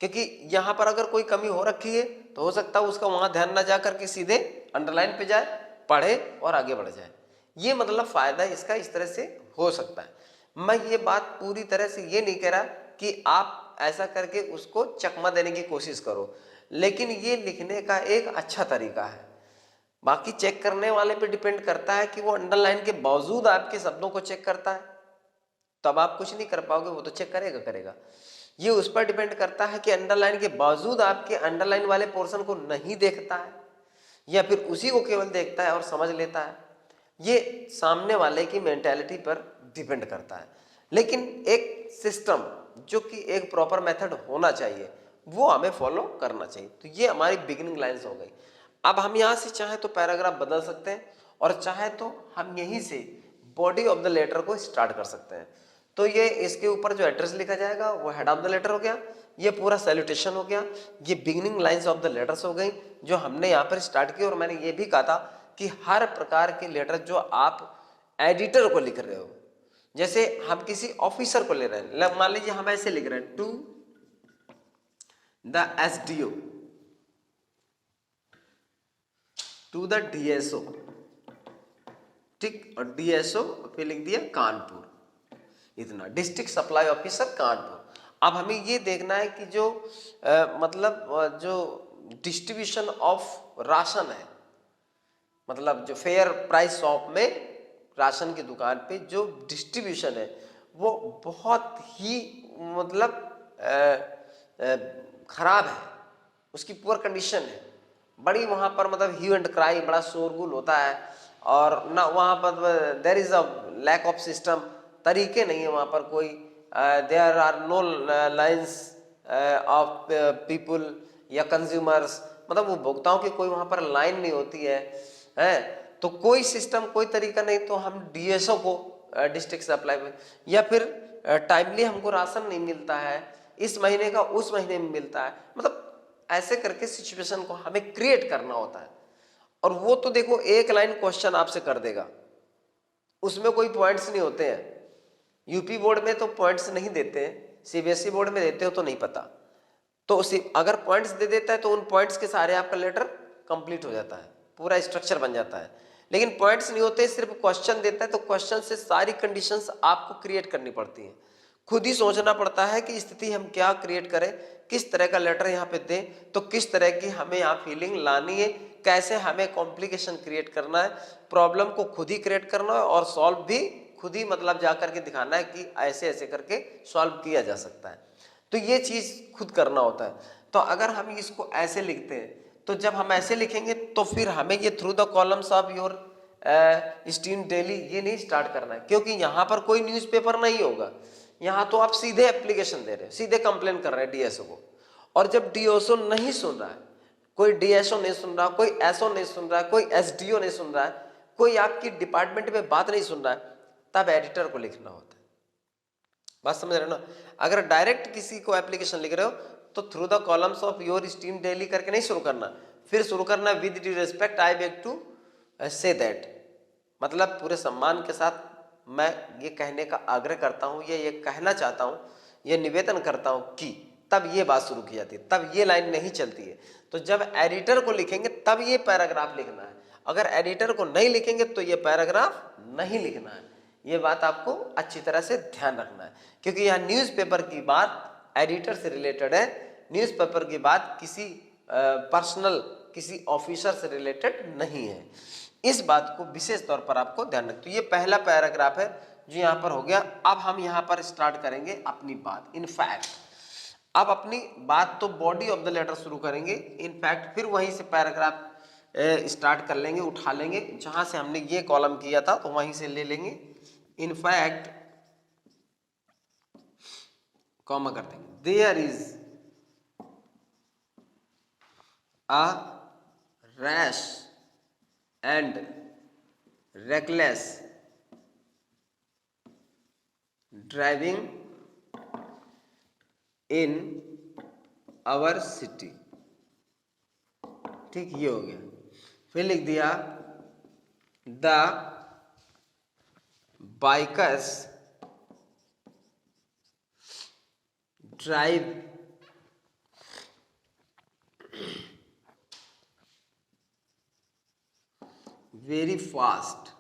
क्योंकि यहाँ पर अगर कोई कमी हो रखी है तो हो सकता है उसका वहाँ ध्यान ना जा करके सीधे अंडरलाइन पे जाए, पढ़े और आगे बढ़ जाए। ये मतलब फायदा इसका इस तरह से हो सकता है। मैं ये बात पूरी तरह से ये नहीं कह रहा कि आप ऐसा करके उसको चकमा देने की कोशिश करो, लेकिन ये लिखने का एक अच्छा तरीका है। बाकी चेक करने वाले पे डिपेंड करता है कि वो अंडरलाइन के बावजूद आपके शब्दों को चेक करता है, तब आप कुछ नहीं कर पाओगे, वो तो चेक करेगा। ये उस पर डिपेंड करता है कि अंडरलाइन के बावजूद आपके अंडरलाइन वाले पोर्शन को नहीं देखता है या फिर उसी को केवल देखता है और समझ लेता है। ये सामने वाले की मेंटालिटी पर डिपेंड करता है, लेकिन एक सिस्टम जो कि एक प्रॉपर मेथड होना चाहिए वो हमें फॉलो करना चाहिए। तो ये हमारी बिगिनिंग लाइंस हो गई। अब हम यहाँ से चाहे तो पैराग्राफ बदल सकते हैं और चाहे तो हम यहीं से बॉडी ऑफ द लेटर को स्टार्ट कर सकते हैं। तो ये इसके ऊपर जो एड्रेस लिखा जाएगा वो हेड ऑफ द लेटर हो गया, ये पूरा सैल्यूटेशन हो गया, ये beginning lines of the letters हो गई जो हमने यहाँ पर स्टार्ट की। और मैंने ये भी कहा था कि हर प्रकार के लेटर जो आप एडिटर को लिख रहे हो, जैसे हम किसी ऑफिसर को ले रहे हैं, मान लीजिए हम ऐसे लिख रहे हैं, to the SDO, to the DSO, ठीक, और डीएसओ पे लिख दिया कानपुर, इतना, डिस्ट्रिक्ट सप्लाई ऑफिसर कानपुर। अब हमें ये देखना है कि जो मतलब जो डिस्ट्रीब्यूशन ऑफ राशन है, मतलब जो फेयर प्राइस शॉप में राशन की दुकान पे जो डिस्ट्रीब्यूशन है वो बहुत ही मतलब खराब है, उसकी पुअर कंडीशन है, बड़ी वहाँ पर मतलब ह्यू एंड क्राई, बड़ा शोरगुल होता है और ना वहाँ पर there is a lack of system, तरीके नहीं है वहाँ पर कोई, there are no lines of people या कंज्यूमर्स, मतलब वो भोक्ताओं की कोई वहाँ पर लाइन नहीं होती है, तो कोई सिस्टम, कोई तरीका नहीं। तो हम डीएसओ को, डिस्ट्रिक्ट सप्लाई में, या फिर टाइमली हमको राशन नहीं मिलता है, इस महीने का उस महीने में मिलता है, मतलब ऐसे करके सिचुएशन को हमें क्रिएट करना होता है। और वो तो देखो एक लाइन क्वेश्चन आपसे कर देगा, उसमें कोई पॉइंट्स नहीं होते हैं। यूपी बोर्ड में तो पॉइंट्स नहीं देते हैं, सीबीएसई बोर्ड में देते हो तो नहीं पता। तो अगर पॉइंट्स दे देता है तो उन पॉइंट्स के सारे आपका लेटर कंप्लीट हो जाता है, पूरा स्ट्रक्चर बन जाता है। लेकिन पॉइंट्स नहीं होते, सिर्फ क्वेश्चन देता है, तो क्वेश्चन से सारी कंडीशंस आपको क्रिएट करनी पड़ती हैं, खुद ही सोचना पड़ता है कि स्थिति हम क्या क्रिएट करें, किस तरह का लेटर यहाँ पे दें, तो किस तरह की हमें यहाँ फीलिंग लानी है, कैसे हमें कॉम्प्लिकेशन क्रिएट करना है, प्रॉब्लम को खुद ही क्रिएट करना है और सॉल्व भी खुद ही मतलब जा करके दिखाना है कि ऐसे ऐसे करके सॉल्व किया जा सकता है। तो ये चीज खुद करना होता है। तो अगर हम इसको ऐसे लिखते हैं, तो जब हम ऐसे लिखेंगे तो फिर हमें ये through the columns of your esteem daily ये नहीं स्टार्ट करना है, क्योंकि यहाँ पर कोई न्यूज़पेपर नहीं होगा, यहाँ तो आप सीधे एप्लीकेशन दे रहे हो, सीधे कंप्लेन कर रहे हैं डीएसओ को। और जब डीएसओ नहीं सुन रहा है, कोई डीएसओ नहीं सुन रहा, कोई एसओ नहीं सुन रहा है, कोई एसडीओ नहीं सुन रहा है, कोई आपकी डिपार्टमेंट में बात नहीं सुन रहा है, तब एडिटर को लिखना होता है। बात समझ रहे हो ना? अगर डायरेक्ट किसी को एप्लीकेशन लिख रहे हो तो through the columns of your esteem daily करके नहीं शुरू करना, फिर शुरू करना with due respect I beg to say that, मतलब पूरे सम्मान के साथ मैं ये कहने का आग्रह करता हूँ, ये कहना चाहता हूँ, ये निवेदन करता हूँ कि, तब ये बात शुरू की जाती है, तब ये लाइन नहीं चलती है। तो जब एडिटर को लिखेंगे तब ये पैराग्राफ लिखना है, अगर एडिटर को नहीं लिखेंगे तो ये पैराग्राफ नहीं लिखना है। ये बात आपको अच्छी तरह से ध्यान रखना है, क्योंकि यहाँ न्यूज़पेपर की बात एडिटर से रिलेटेड है, न्यूज़पेपर की बात किसी पर्सनल किसी ऑफिसर से रिलेटेड नहीं है। इस बात को विशेष तौर पर आपको ध्यान रखना। तो ये पहला पैराग्राफ है जो यहाँ पर हो गया। अब हम यहाँ पर स्टार्ट करेंगे अपनी बात। इनफैक्ट अब अपनी बात तो बॉडी ऑफ द लेटर शुरू करेंगे, इनफैक्ट फिर वहीं से पैराग्राफ स्टार्ट कर लेंगे, उठा लेंगे, जहां से हमने ये कॉलम किया था तो वहीं से ले लेंगे। इनफैक्ट कॉमा कर देंगे, there is a rash and reckless driving in our city. ठीक, ये हो गया। फिर लिख दिया the bikers drive very fast.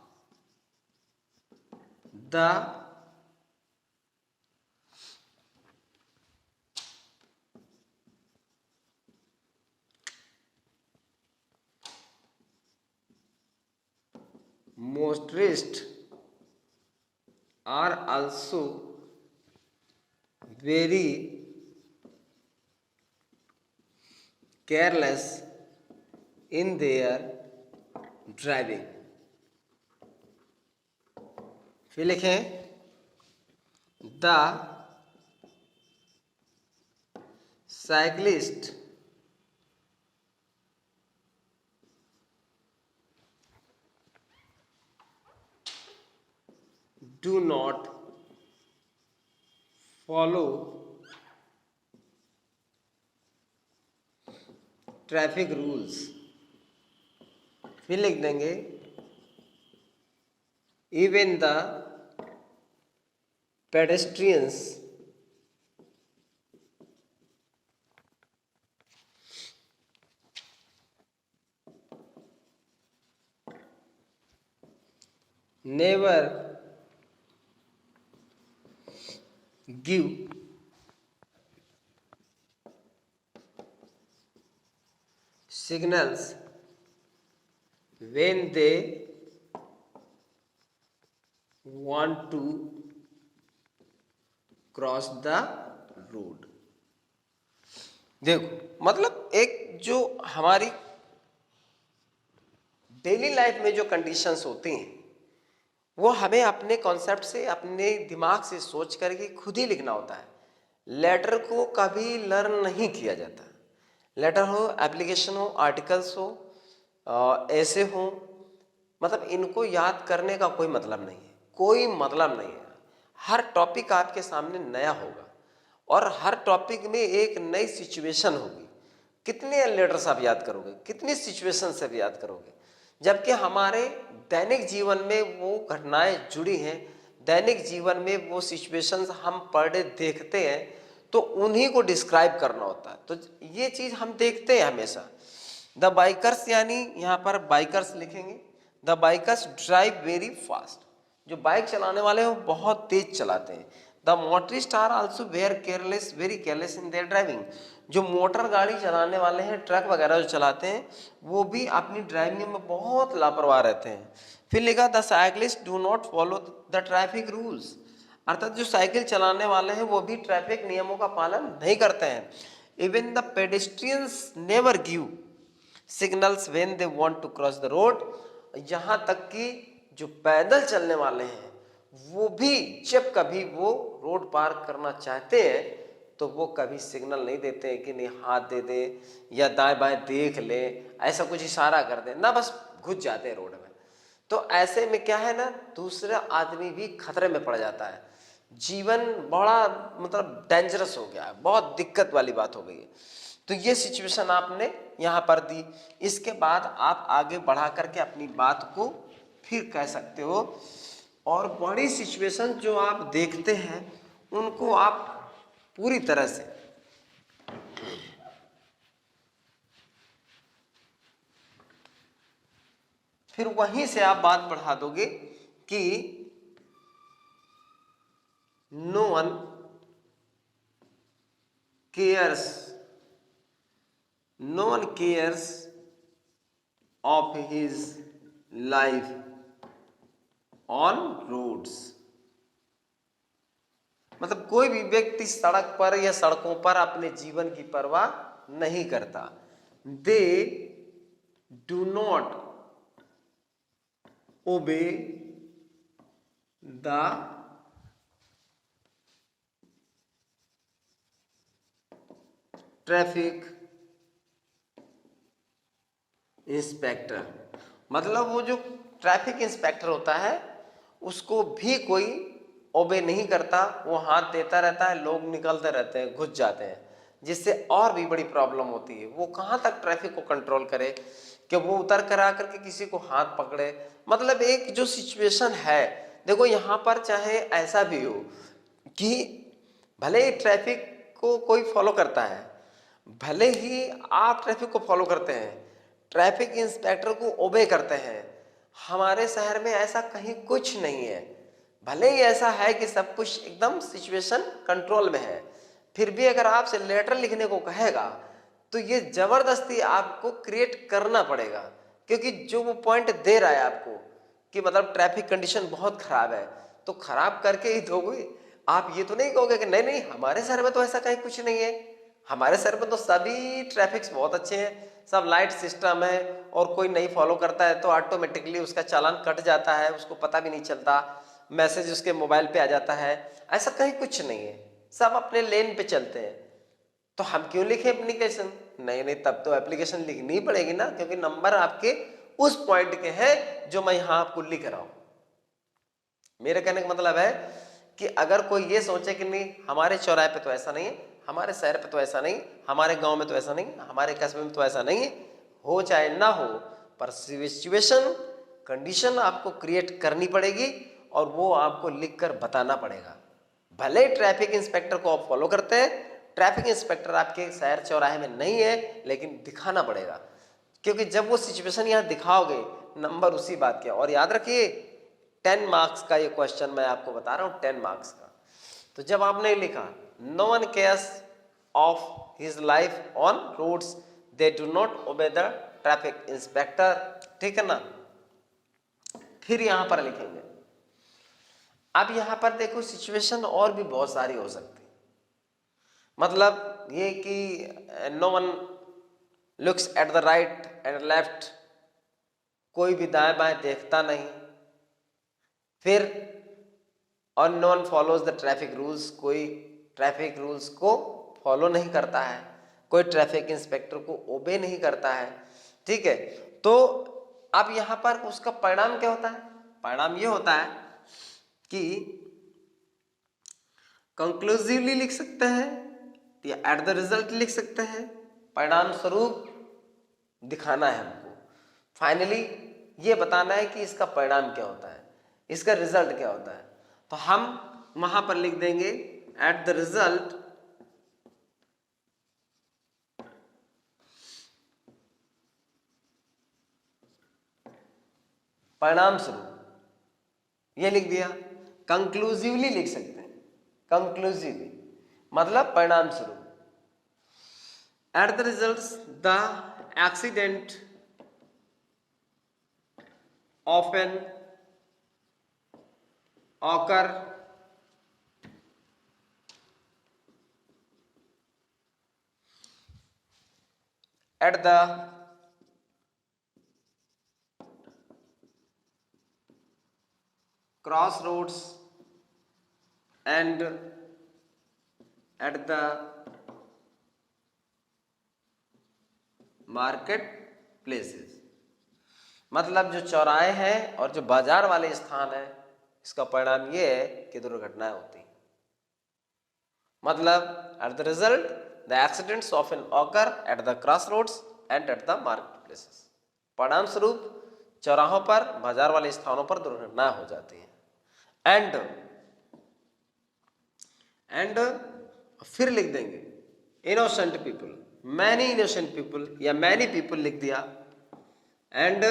The motorists are also very careless in their driving। फिर लिखें the cyclist do not follow traffic rules. फिर लिख देंगे even the pedestrians never give signals when they want to cross the road. देखो, मतलब एक जो हमारी डेली लाइफ में जो कंडीशंस होती हैं वो हमें अपने कॉन्सेप्ट से, अपने दिमाग से सोच करके खुद ही लिखना होता है। लेटर को कभी लर्न नहीं किया जाता। लेटर हो, एप्लीकेशन हो, आर्टिकल्स हो, ऐसे हो, मतलब इनको याद करने का कोई मतलब नहीं है, कोई मतलब नहीं है। हर टॉपिक आपके सामने नया होगा और हर टॉपिक में एक नई सिचुएशन होगी। कितने लेटर्स आप याद करोगे, कितनी सिचुएशन से आप याद करोगे, जबकि हमारे दैनिक जीवन में वो घटनाएं जुड़ी हैं, दैनिक जीवन में वो सिचुएशंस हम पर डे देखते हैं, तो उन्हीं को डिस्क्राइब करना होता है। तो ये चीज़ हम देखते हैं हमेशा। द बाइकर्स, यानी यहाँ पर बाइकर्स लिखेंगे, the bikers drive very fast. जो बाइक चलाने वाले हैं वो बहुत तेज चलाते हैं। The motorist are also very careless in their driving. जो मोटर गाड़ी चलाने वाले हैं, ट्रक वगैरह जो चलाते हैं, वो भी अपनी ड्राइविंग में बहुत लापरवाह रहते हैं। फिर लिखा the cyclist do not follow the traffic rules. अर्थात जो साइकिल चलाने वाले हैं वो भी ट्रैफिक नियमों का पालन नहीं करते हैं। Even the pedestrians never give signals when they want to cross the road. यहाँ तक कि जो पैदल चलने वाले हैं वो भी जब कभी वो रोड पार करना चाहते हैं तो वो कभी सिग्नल नहीं देते हैं कि नहीं हाथ दे दे या दाएं बाएं देख ले, ऐसा कुछ इशारा कर दे ना, बस घुस जाते हैं रोड में। तो ऐसे में क्या है ना, दूसरा आदमी भी खतरे में पड़ जाता है। जीवन बड़ा मतलब डेंजरस हो गया है, बहुत दिक्कत वाली बात हो गई है। तो ये सिचुएशन आपने यहाँ पर दी। इसके बाद आप आगे बढ़ा करके अपनी बात को फिर कह सकते हो, और बड़ी सिचुएशन जो आप देखते हैं उनको आप पूरी तरह से फिर वहीं से आप बात बढ़ा दोगे कि no one cares of his life on roads. मतलब कोई भी व्यक्ति सड़क पर या सड़कों पर अपने जीवन की परवाह नहीं करता। दे do not obey the traffic inspector. मतलब वो जो ट्रैफिक इंस्पेक्टर होता है उसको भी कोई ओबे नहीं करता, वो हाथ देता रहता है, लोग निकलते रहते हैं, घुस जाते हैं, जिससे और भी बड़ी प्रॉब्लम होती है। वो कहाँ तक ट्रैफिक को कंट्रोल करे कि वो उतर कर आकर के किसी को हाथ पकड़े। मतलब एक जो सिचुएशन है, देखो यहाँ पर चाहे ऐसा भी हो कि भले ही ट्रैफिक को कोई फॉलो करता है, भले ही आप ट्रैफिक को फॉलो करते हैं, ट्रैफिक इंस्पेक्टर को ओबे करते हैं, हमारे शहर में ऐसा कहीं कुछ नहीं है। भले ही ऐसा है कि सब कुछ एकदम सिचुएशन कंट्रोल में है, फिर भी अगर आपसे लेटर लिखने को कहेगा तो ये जबरदस्ती आपको क्रिएट करना पड़ेगा, क्योंकि जो वो पॉइंट दे रहा है आपको कि मतलब ट्रैफिक कंडीशन बहुत खराब है, तो खराब करके ही दोगे। आप ये तो नहीं कहोगे कि नहीं नहीं हमारे शहर में तो ऐसा कहीं कुछ नहीं है, हमारे शहर में तो सभी ट्रैफिक्स बहुत अच्छे हैं, सब लाइट सिस्टम है, और कोई नहीं फॉलो करता है तो ऑटोमेटिकली उसका चालान कट जाता है, उसको पता भी नहीं चलता, मैसेज उसके मोबाइल पे आ जाता है। ऐसा कहीं कुछ नहीं है, सब अपने लेन पे चलते हैं। तो हम क्यों लिखें एप्लीकेशन? नहीं नहीं, तब तो एप्लीकेशन लिखनी ही पड़ेगी ना, क्योंकि नंबर आपके उस पॉइंट के हैं जो मैं यहां आपको लिख रहा हूं। मेरे कहने का मतलब है कि अगर कोई ये सोचे कि नहीं हमारे चौराहे पे तो ऐसा नहीं है, हमारे शहर पे तो ऐसा नहीं, हमारे गांव में तो ऐसा नहीं, हमारे कस्बे में तो ऐसा नहीं है, हो चाहे ना हो, पर सिचुएशन कंडीशन आपको क्रिएट करनी पड़ेगी और वो आपको लिखकर बताना पड़ेगा। भले ट्रैफिक इंस्पेक्टर को आप फॉलो करते हैं, ट्रैफिक इंस्पेक्टर आपके शहर चौराहे में नहीं है, लेकिन दिखाना पड़ेगा, क्योंकि जब वो सिचुएशन यहाँ दिखाओगे नंबर उसी बात के। और याद रखिए 10 मार्क्स का ये क्वेश्चन मैं आपको बता रहा हूँ, 10 मार्क्स का। तो जब आपने लिखा no one cares of his life on roads, they do not obey the traffic inspector, ठीक है ना। फिर यहां पर लिखेंगे, अब यहां पर देखो सिचुएशन और भी बहुत सारी हो सकती, मतलब ये कि no one looks at the right and left, कोई भी दाएं बाएं देखता नहीं। फिर और no one follows the traffic rules, कोई ट्रैफिक रूल्स को फॉलो नहीं करता है, कोई ट्रैफिक इंस्पेक्टर को ओबे नहीं करता है, ठीक है। तो अब यहां पर उसका परिणाम क्या होता है? परिणाम ये होता है कि कंक्लूसिवली लिख सकते हैं या एट द रिजल्ट लिख सकते हैं, परिणाम स्वरूप दिखाना है हमको, फाइनली ये बताना है कि इसका परिणाम क्या होता है, इसका रिजल्ट क्या होता है। तो हम वहां पर लिख देंगे एट द रिजल्ट परिणाम स्वरूप, ये लिख दिया। कंक्लूसिवली लिख सकते हैं, कंक्लूसिवली मतलब परिणाम स्वरूप। At the results the accident often occur at the crossroads and at the market places, मतलब जो चौराहे हैं और जो बाजार वाले स्थान है, इसका परिणाम ये है कि दुर्घटनाएं होती हैं। मतलब at the result the accidents often occur at the crossroads and at the market places, परिणाम स्वरूप चौराहों पर बाजार वाले स्थानों पर दुर्घटनाएं हो जाती हैं। एंड फिर लिख देंगे innocent people, many innocent people या मैनी पीपल लिख दिया, and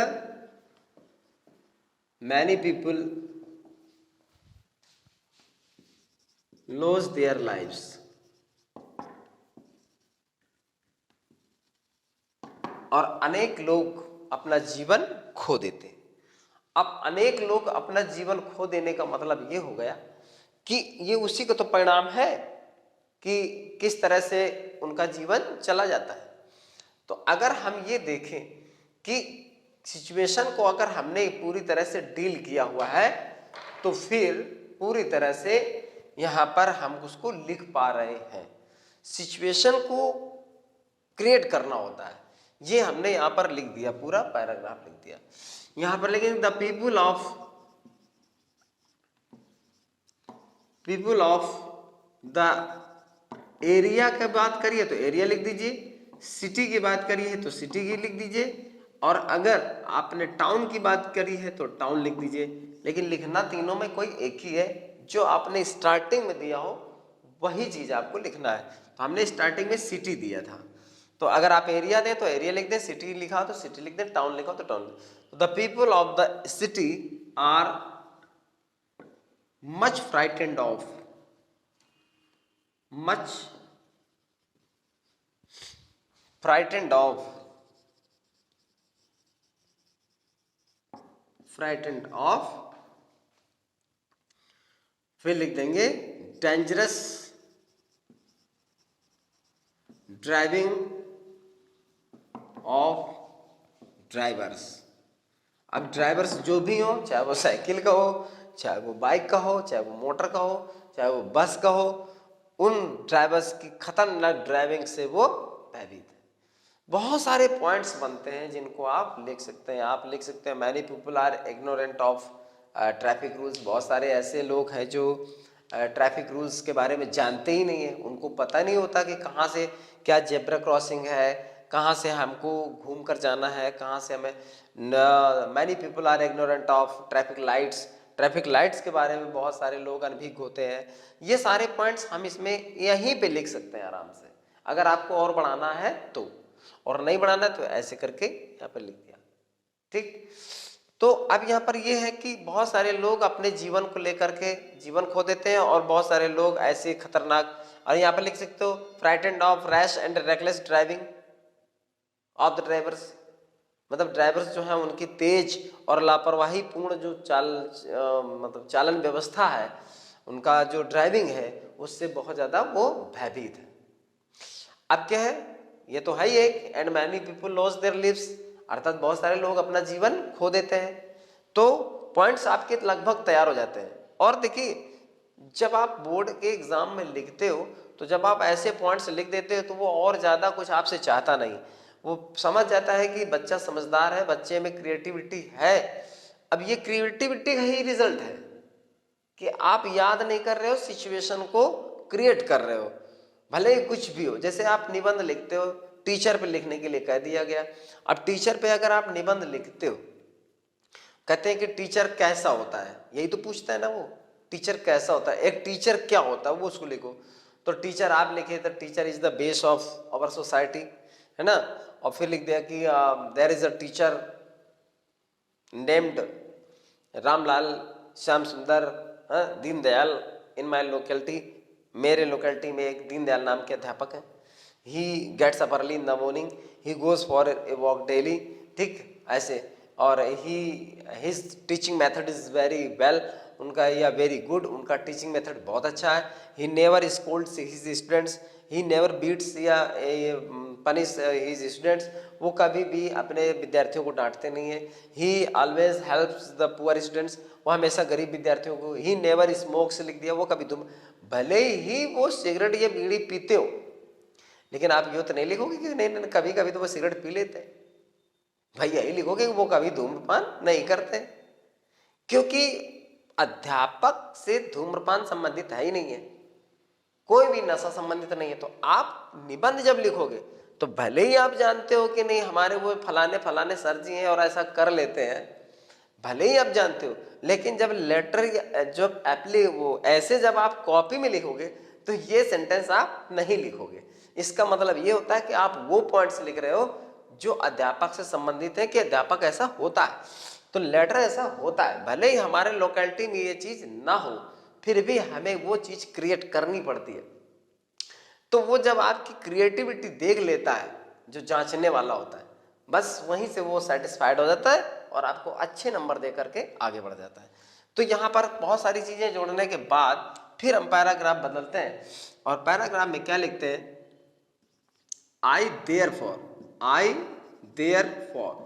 many people lose their lives, और अनेक लोग अपना जीवन खो देते। अब अनेक लोग अपना जीवन खो देने का मतलब ये हो गया कि ये उसी का तो परिणाम है कि किस तरह से उनका जीवन चला जाता है। तो अगर हम ये देखें कि सिचुएशन को अगर हमने पूरी तरह से डील किया हुआ है, तो फिर पूरी तरह से यहां पर हम उसको लिख पा रहे हैं। सिचुएशन को क्रिएट करना होता है, ये हमने यहां पर लिख दिया, पूरा पैराग्राफ लिख दिया। यहां पर लिखेंगे the people of people of the area की बात करिए तो एरिया लिख दीजिए, सिटी की बात करिए तो सिटी की लिख दीजिए, और अगर आपने टाउन की बात करी है तो टाउन लिख दीजिए। लेकिन लिखना तीनों में कोई एक ही है, जो आपने स्टार्टिंग में दिया हो वही चीज आपको लिखना है। तो हमने स्टार्टिंग में सिटी दिया था, तो अगर आप एरिया दें तो एरिया लिख दें, सिटी लिखा हो तो सिटी लिख दें, टाउन लिखा हो तो town. The people of the city are much frightened of, much frightened of, frightened of, फिर लिख देंगे डेंजरस ड्राइविंग ऑफ ड्राइवर्स। अब ड्राइवर्स जो भी हो, चाहे वो साइकिल का हो, चाहे वो बाइक का हो, चाहे वो मोटर का हो, चाहे वो बस का हो, उन ड्राइवर्स की खतरनाक ड्राइविंग से वो भयभीत है। बहुत सारे पॉइंट्स बनते हैं जिनको आप लिख सकते हैं। आप लिख सकते हैं many people are ignorant of traffic rules. बहुत सारे ऐसे लोग हैं जो ट्रैफिक रूल्स के बारे में जानते ही नहीं है, उनको पता नहीं होता कि कहाँ से क्या जेब्रा क्रॉसिंग है, कहाँ से हमको घूम कर जाना है, कहाँ से हमें। Many people are ignorant of traffic lights. Traffic lights के बारे में बहुत सारे लोग अनभिज्ञ होते हैं। ये सारे पॉइंट्स हम इसमें यहीं पे लिख सकते हैं आराम से, अगर आपको और बढ़ाना है तो, और नहीं बढ़ाना है तो ऐसे करके यहाँ पर लिख दिया। ठीक, तो अब यहाँ पर ये है कि बहुत सारे लोग अपने जीवन को लेकर के जीवन खो देते हैं, और बहुत सारे लोग ऐसे खतरनाक, और यहाँ पर लिख सकते हो frightened of rash and reckless driving of the drivers. मतलब ड्राइवर्स जो है उनकी तेज और लापरवाही पूर्ण जो मतलब चालन व्यवस्था है, उनका जो ड्राइविंग है उससे बहुत ज़्यादा वो भयभीत है। अब क्या है, ये तो है ही एक, and many people lose their lives, अर्थात बहुत सारे लोग अपना जीवन खो देते हैं। तो पॉइंट्स आपके लगभग तैयार हो जाते हैं। और देखिए, जब आप बोर्ड के एग्जाम में लिखते हो तो जब आप ऐसे पॉइंट्स लिख देते हो तो वो और ज़्यादा कुछ आपसे चाहता नहीं, वो समझ जाता है कि बच्चा समझदार है, बच्चे में क्रिएटिविटी है। अब ये क्रिएटिविटी का ही रिजल्ट है कि आप याद नहीं कर रहे हो, सिचुएशन को क्रिएट कर रहे हो, भले ही कुछ भी हो। जैसे आप निबंध लिखते हो, टीचर पे लिखने के लिए कह दिया गया। अब टीचर पे अगर आप निबंध लिखते हो, कहते हैं कि टीचर कैसा होता है, यही तो पूछता है ना वो, टीचर कैसा होता है, एक टीचर क्या होता है वो उसको लिखो। तो टीचर आप लिखे तो teacher is the base of our society, है ना। और फिर लिख दिया कि there is a teacher named Ramlal Shyam Sundar Deendayal in my locality. मेरे लोकेलिटी में एक दीनदयाल नाम के अध्यापक हैं। He gets up early in the morning, he goes for a walk daily. ठीक, ऐसे। और he his teaching method is very well, उनका या वेरी गुड, उनका टीचिंग मेथड बहुत अच्छा है। He never scolds his students, he never beats या पनिश हिज स्टूडेंट्स, वो कभी भी अपने विद्यार्थियों को डांटते नहीं है। He always helps the poor students, वो हमेशा गरीब विद्यार्थियों को। ही नेवर स्मोक्स लिख दिया, वो कभी तुम भले ही वो सिगरेट या बीड़ी पीते हो, लेकिन आप यूँ तो नहीं लिखोगे कि नहीं नहीं कभी कभी तो वो सिगरेट पी लेते हैं। भाई यही लिखोगे कि वो कभी धूम्रपान नहीं करते, क्योंकि अध्यापक से धूम्रपान संबंधित है ही नहीं है, कोई भी नशा संबंधित नहीं है। तो आप निबंध जब लिखोगे तो भले ही आप जानते हो कि नहीं हमारे वो फलाने फलाने सर जी हैं और ऐसा कर लेते हैं, भले ही आप जानते हो, लेकिन जब लेटर जब एप्ली वो ऐसे जब आप कॉपी में लिखोगे तो ये सेंटेंस आप नहीं लिखोगे। इसका मतलब ये होता है कि आप वो पॉइंट्स लिख रहे हो जो अध्यापक से संबंधित है, कि अध्यापक ऐसा होता है तो लेटर ऐसा होता है। भले ही हमारे लोकेलिटी में ये चीज ना हो, फिर भी हमें वो चीज क्रिएट करनी पड़ती है। तो वो जब आपकी क्रिएटिविटी देख लेता है, जो जांचने वाला होता है, बस वहीं से वो सेटिस्फाइड हो जाता है और आपको अच्छे नंबर दे करके आगे बढ़ जाता है। तो यहाँ पर बहुत सारी चीजें जोड़ने के बाद फिर हम पैराग्राफ बदलते हैं, और पैराग्राफ में क्या लिखते हैं, I therefore, I therefore,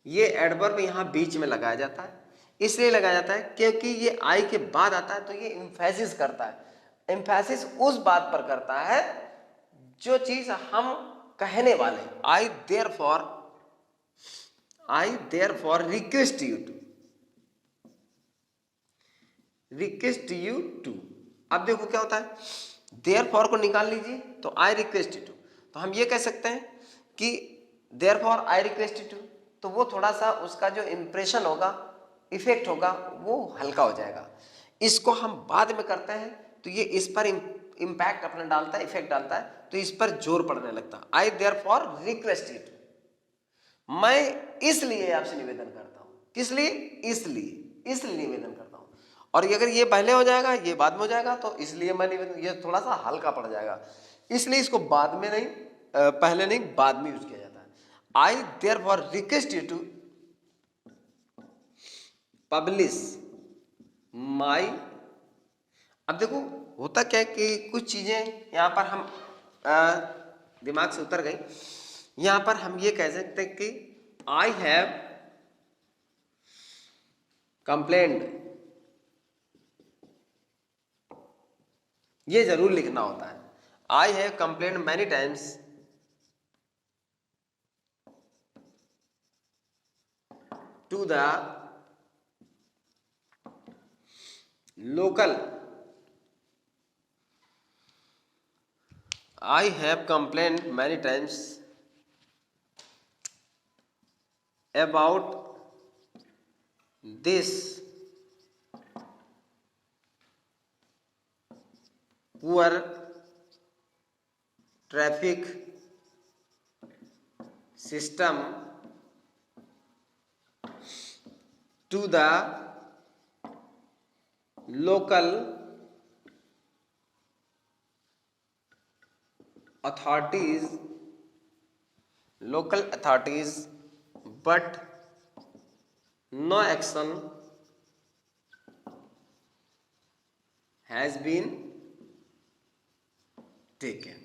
ये एडवर्ब यहाँ बीच में लगाया जाता है। इसलिए लगाया जाता है क्योंकि ये आई के बाद आता है तो ये एम्फेसिस करता है। एम्फेसिस उस बात पर करता है जो चीज हम कहने वाले। I therefore request you to, अब देखो क्या होता है, देयरफॉर को निकाल लीजिए तो आई रिक्वेस्ट यू टू, तो हम ये कह सकते हैं कि therefore I request you to, तो वो थोड़ा सा उसका जो इंप्रेशन होगा, इफेक्ट होगा, वो हल्का हो जाएगा। इसको हम बाद में करते हैं तो ये इस पर इम्पैक्ट अपना डालता है, इफेक्ट डालता है, तो इस पर जोर पड़ने लगता है। I therefore request you to, मैं इसलिए आपसे निवेदन करता हूं। किस लिए? इसलिए निवेदन करता हूं। और अगर ये पहले हो जाएगा, ये बाद में हो जाएगा, तो इसलिए मैं निवेदन, ये थोड़ा सा हल्का पड़ जाएगा, इसलिए इसको बाद में नहीं, पहले नहीं, बाद में यूज किया जाता है। I therefore request you to publish my. अब देखो होता क्या है कि कुछ चीजें यहां पर हम दिमाग से उतर गई। यहां पर हम ये कह सकते हैं कि आई हैव कंप्लेंड, ये जरूर लिखना होता है। I have complained many times to the local, I have complained many times about this poor traffic system to the local authorities, but no action has been taken।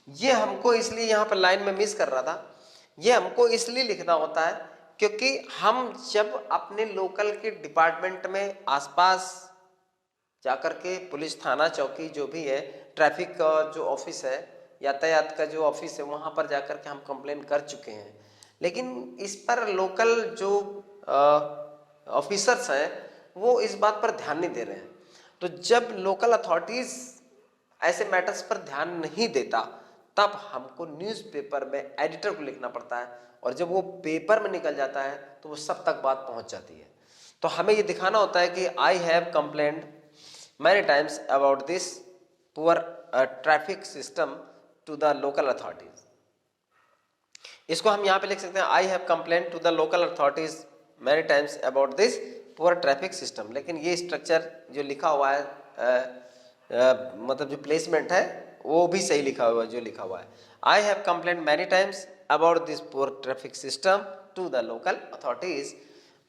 ये हमको इसलिए यहाँ पर लाइन में मिस कर रहा था, ये हमको इसलिए लिखना होता है क्योंकि हम जब अपने लोकल के डिपार्टमेंट में आसपास जाकर के, पुलिस थाना चौकी जो भी है, ट्रैफिक का जो ऑफिस है, यातायात का जो ऑफिस है, वहाँ पर जाकर के हम कंप्लेन कर चुके हैं, लेकिन इस पर लोकल जो ऑफिसर्स हैं वो इस बात पर ध्यान नहीं दे रहे हैं। तो जब लोकल अथॉरिटीज ऐसे मैटर्स पर ध्यान नहीं देता, तब हमको न्यूज़पेपर में एडिटर को लिखना पड़ता है, और जब वो पेपर में निकल जाता है तो वो सब तक बात पहुंच जाती है। तो हमें ये दिखाना होता है कि I have complained many times about this poor traffic system to the local authorities. इसको हम यहाँ पे लिख सकते हैं I have complaint to the local authorities many times about this poor traffic system, लेकिन ये स्ट्रक्चर जो लिखा हुआ है, मतलब जो प्लेसमेंट है वो भी सही लिखा हुआ है जो लिखा हुआ है। I have complaint many times about this poor traffic system to the local authorities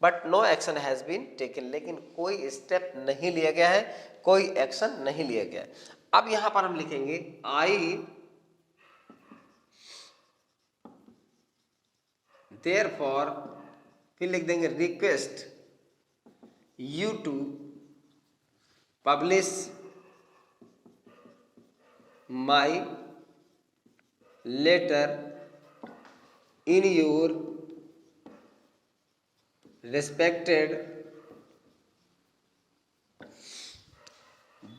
but no action has been taken, लेकिन कोई स्टेप नहीं लिया गया है, कोई एक्शन नहीं लिया गया है। अब यहां पर हम लिखेंगे आई देयरफॉर, फिर लिख देंगे request you to publish my letter in your respected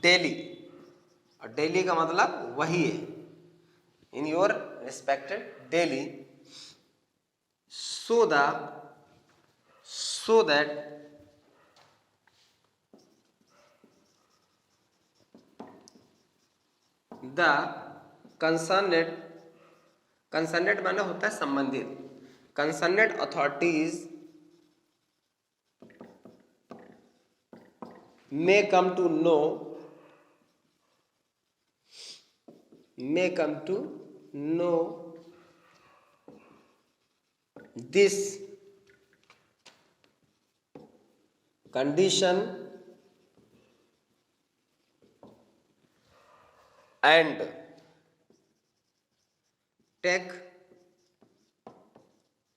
daily, और डेली का मतलब वही है, in your respected daily, so that the concerned माने होता है संबंधित, concerned authorities may come to know this condition and take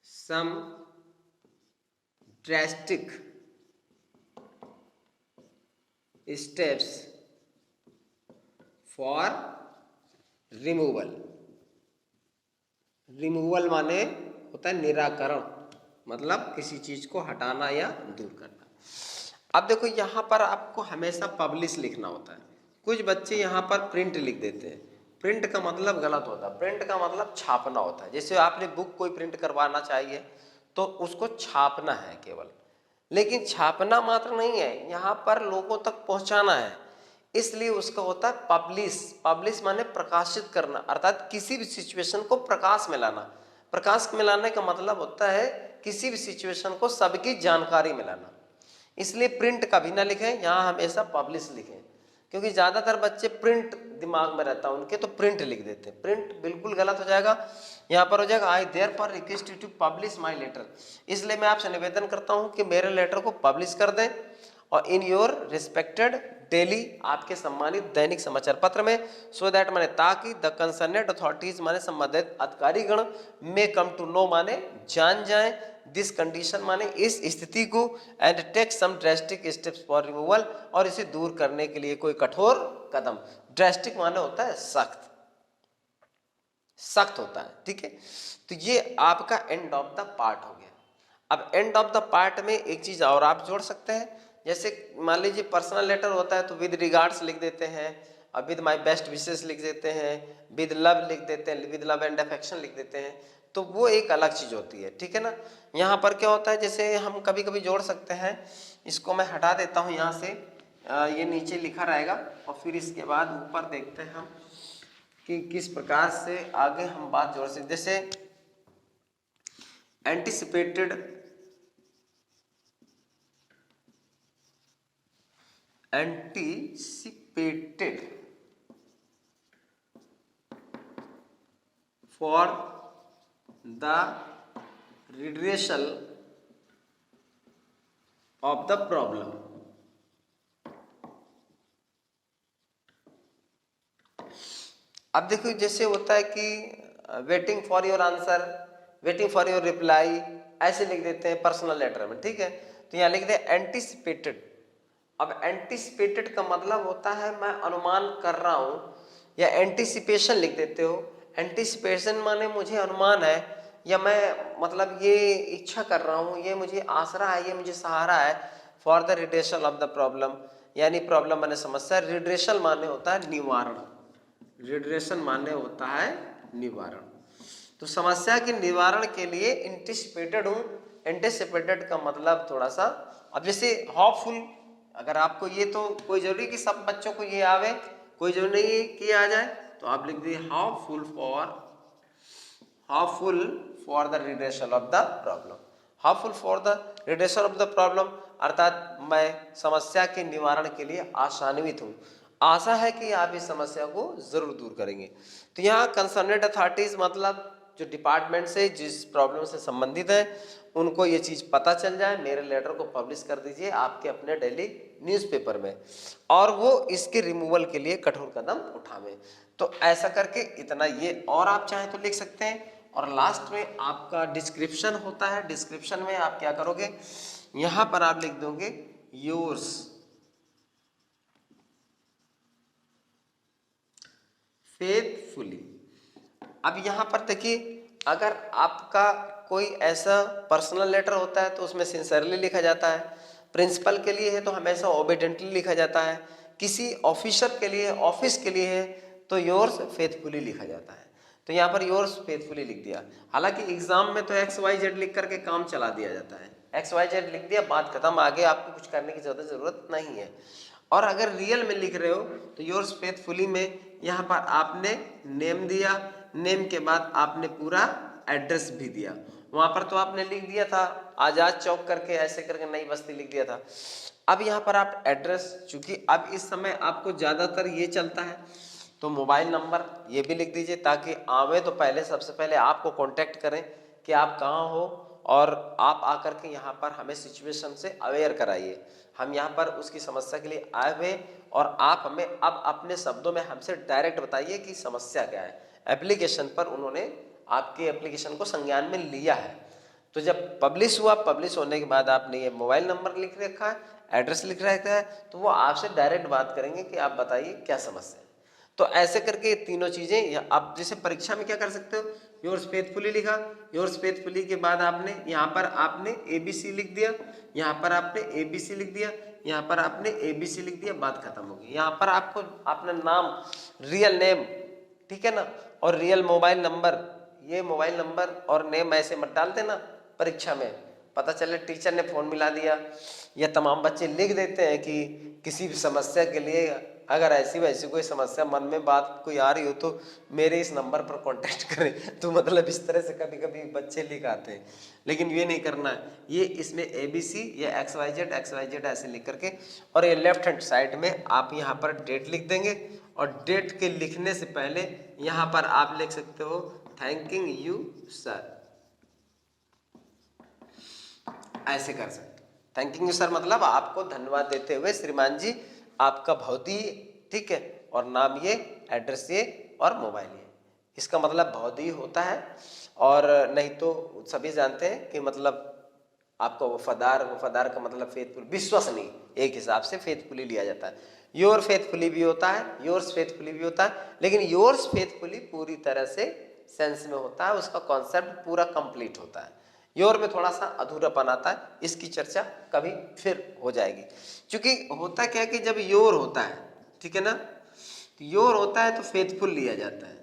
some drastic steps for removal। Removal माने होता है निराकरण, मतलब किसी चीज को हटाना या दूर करना। अब देखो यहां पर आपको हमेशा पब्लिश लिखना होता है, कुछ बच्चे यहाँ पर प्रिंट लिख देते हैं। प्रिंट का मतलब गलत होता है। प्रिंट का मतलब छापना होता है। जैसे आपने बुक कोई प्रिंट करवाना चाहिए तो उसको छापना है केवल, लेकिन छापना मात्र नहीं है, यहाँ पर लोगों तक पहुँचाना है, इसलिए उसका होता है पब्लिश। पब्लिश माने प्रकाशित करना, अर्थात किसी भी सिचुएशन को प्रकाश में लाना। प्रकाश में लाने का मतलब होता है किसी भी सिचुएशन को सबकी जानकारी में लाना। इसलिए प्रिंट कभी ना लिखें, यहाँ हमेशा पब्लिश लिखें, क्योंकि ज़्यादातर बच्चे प्रिंट दिमाग में रहता है उनके, तो प्रिंट लिख देते हैं। प्रिंट बिल्कुल गलत हो जाएगा। यहाँ पर हो जाएगा I therefore request you to publish my letter. इसलिए मैं आपसे निवेदन करता हूँ कि मेरे लेटर को पब्लिश कर दें और इन योर रिस्पेक्टेड डेली, आपके सम्मानित दैनिक समाचार पत्र में, सो दैट माने ताकि द कंसर्नेड अथॉरिटीज माने संबंधित अधिकारी गण में कम टू नो माने जान जाएं दिस कंडीशन माने इस स्थिति को, and take some drastic steps for removal, और इसे दूर करने के लिए कोई कठोर कदम। ड्रेस्टिक माने होता है सख्त, सख्त होता है, ठीक है। तो ये आपका एंड ऑफ द पार्ट हो गया। अब एंड ऑफ द पार्ट में एक चीज और आप जोड़ सकते हैं, जैसे मान लीजिए पर्सनल लेटर होता है तो विद रिगार्ड्स लिख देते हैं, और विद माय बेस्ट विशेस लिख देते हैं, विद लव लिख देते हैं, विद लव एंड अफेक्शन लिख देते हैं, तो वो एक अलग चीज होती है, ठीक है ना। यहाँ पर क्या होता है, जैसे हम कभी कभी जोड़ सकते हैं, इसको मैं हटा देता हूँ यहाँ से, ये नीचे लिखा रहेगा, और फिर इसके बाद ऊपर देखते हैं हम कि किस प्रकार से आगे हम बात जोड़ सकते। जैसे anticipated for the redressal of the problem। अब देखो जैसे होता है कि waiting for your answer, waiting for your reply, ऐसे लिख देते हैं पर्सनल लेटर में, ठीक है। तो यहाँ लिख दे एंटिसिपेटेड। अब एंटिसिपेटेड का मतलब होता है मैं अनुमान कर रहा हूं, या एंटिसिपेशन लिख देते हो। एंटिसिपेशन माने मुझे अनुमान है, या मैं मतलब ये इच्छा कर रहा हूं, ये मुझे आसरा है, ये मुझे सहारा है, for the redressal of the problem, यानी प्रॉब्लम माने समस्या, रिड्रेसल माने होता है निवारण, रिड्रेसल माने होता है निवारण। तो समस्या के निवारण के लिए एंटिसिपेटेड हूं। एंटिसिपेटेड का मतलब थोड़ा सा, अब जैसे होपफुल, अगर आपको ये, तो कोई जरूरी कि सब बच्चों को ये आवे, कोई जरूरी नहीं कि आ जाए, तो आप लिख दिए hopeful for the redressal of the problem. Hopeful for the redressal of the problem, अर्थात मैं समस्या के निवारण के लिए आशान्वित हूँ, आशा है कि आप इस समस्या को जरूर दूर करेंगे। तो यहाँ कंसर्नेड अथॉरिटीज मतलब जो डिपार्टमेंट से जिस प्रॉब्लम से संबंधित है उनको ये चीज पता चल जाए, मेरे लेटर को पब्लिश कर दीजिए आपके अपने डेली न्यूज़पेपर में, और वो इसके रिमूवल के लिए कठोर कदम उठावे। तो ऐसा करके इतना ये, और आप चाहें तो लिख सकते हैं। और लास्ट में आपका डिस्क्रिप्शन होता है, डिस्क्रिप्शन में आप क्या करोगे, यहां पर आप लिख दोगे योर्स फेथफुली। अब यहां पर देखिए, अगर आपका कोई ऐसा पर्सनल लेटर होता है तो उसमें सिंसियरली लिखा जाता है, प्रिंसिपल के लिए है तो हमेशा ओबीडेंटली लिखा जाता है, किसी ऑफिसर के लिए, ऑफिस के लिए है तो योर्स फेथफुली लिखा जाता है। तो यहाँ पर योर्स फेथफुली लिख दिया। हालांकि एग्जाम में तो XYZ लिख करके काम चला दिया जाता है, XYZ लिख दिया, बात खत्म, आगे आपको कुछ करने की जरूरत नहीं है। और अगर रियल में लिख रहे हो तो योर्स फेथफुली में यहाँ पर आपने नेम दिया, नेम के बाद आपने पूरा एड्रेस भी दिया। वहां पर तो आपने लिख दिया था आजाद चौक करके, ऐसे करके नई बस्ती लिख दिया था। अब यहाँ पर आप एड्रेस, चूंकि अब इस समय आपको ज्यादातर ये चलता है, तो मोबाइल नंबर ये भी लिख दीजिए, ताकि आवे तो पहले, सबसे पहले आपको कांटेक्ट करें कि आप कहाँ हो, और आप आकर के यहाँ पर हमें सिचुएशन से अवेयर कराइए। हम यहाँ पर उसकी समस्या के लिए आए हुए, और आप हमें अब अपने शब्दों में हमसे डायरेक्ट बताइए कि समस्या क्या है। एप्लीकेशन पर उन्होंने आपके एप्लीकेशन को संज्ञान में लिया है, तो जब पब्लिश हुआ, पब्लिश होने के बाद आपने ये मोबाइल नंबर लिख रखा है, एड्रेस लिख रखा है, तो वो आपसे डायरेक्ट बात करेंगे कि आप बताइए क्या समस्या है। तो ऐसे करके तीनों चीजें आप जैसे परीक्षा में क्या कर सकते हो, योर्स फेथफुली लिखा, योर्स फेथफुली के बाद आपने यहाँ पर आपने ABC लिख दिया, यहाँ पर आपने ABC लिख दिया, यहाँ पर आपने ABC लिख दिया, बात खत्म हो गई। यहाँ पर आपको अपना नाम, रियल नेम, ठीक है ना, और रियल मोबाइल नंबर, ये मोबाइल नंबर और नेम ऐसे मत डाल देना परीक्षा में, पता चले टीचर ने फोन मिला दिया। या तमाम बच्चे लिख देते हैं कि किसी भी समस्या के लिए अगर ऐसी वैसी कोई समस्या मन में बात कोई आ रही हो तो मेरे इस नंबर पर कांटेक्ट करें। तो मतलब इस तरह से कभी कभी बच्चे लिख आते हैं, लेकिन ये नहीं करना है। ये इसमें ABC या XYZ ऐसे लिख करके, और ये लेफ्ट हैंड साइड में आप यहाँ पर डेट लिख देंगे, और डेट के लिखने से पहले यहाँ पर आप लिख सकते हो थैंकिंग यू सर, ऐसे कर सकते। थैंकिंग यू सर मतलब आपको धन्यवाद देते हुए श्रीमान जी आपका बहुत ही, ठीक है, और नाम ये, एड्रेस ये, और मोबाइल ये, इसका मतलब बहुत ही होता है। और नहीं तो सभी जानते हैं कि मतलब आपका वफादार, वफादार का मतलब फेथफुल, विश्वसनीय, एक हिसाब से फेथफुली लिया जाता है। योर फेथफुली भी होता है, योर्स फेथफुली भी होता है, लेकिन योर्स फेथफुली पूरी तरह से सेंस में होता है, उसका कॉन्सेप्ट पूरा कंप्लीट होता है। योर में थोड़ा सा अधूरापन आता है, इसकी चर्चा कभी फिर हो जाएगी। क्योंकि होता क्या है कि जब योर होता है, ठीक है ना, तो योर होता है तो फेथफुल लिया जाता है,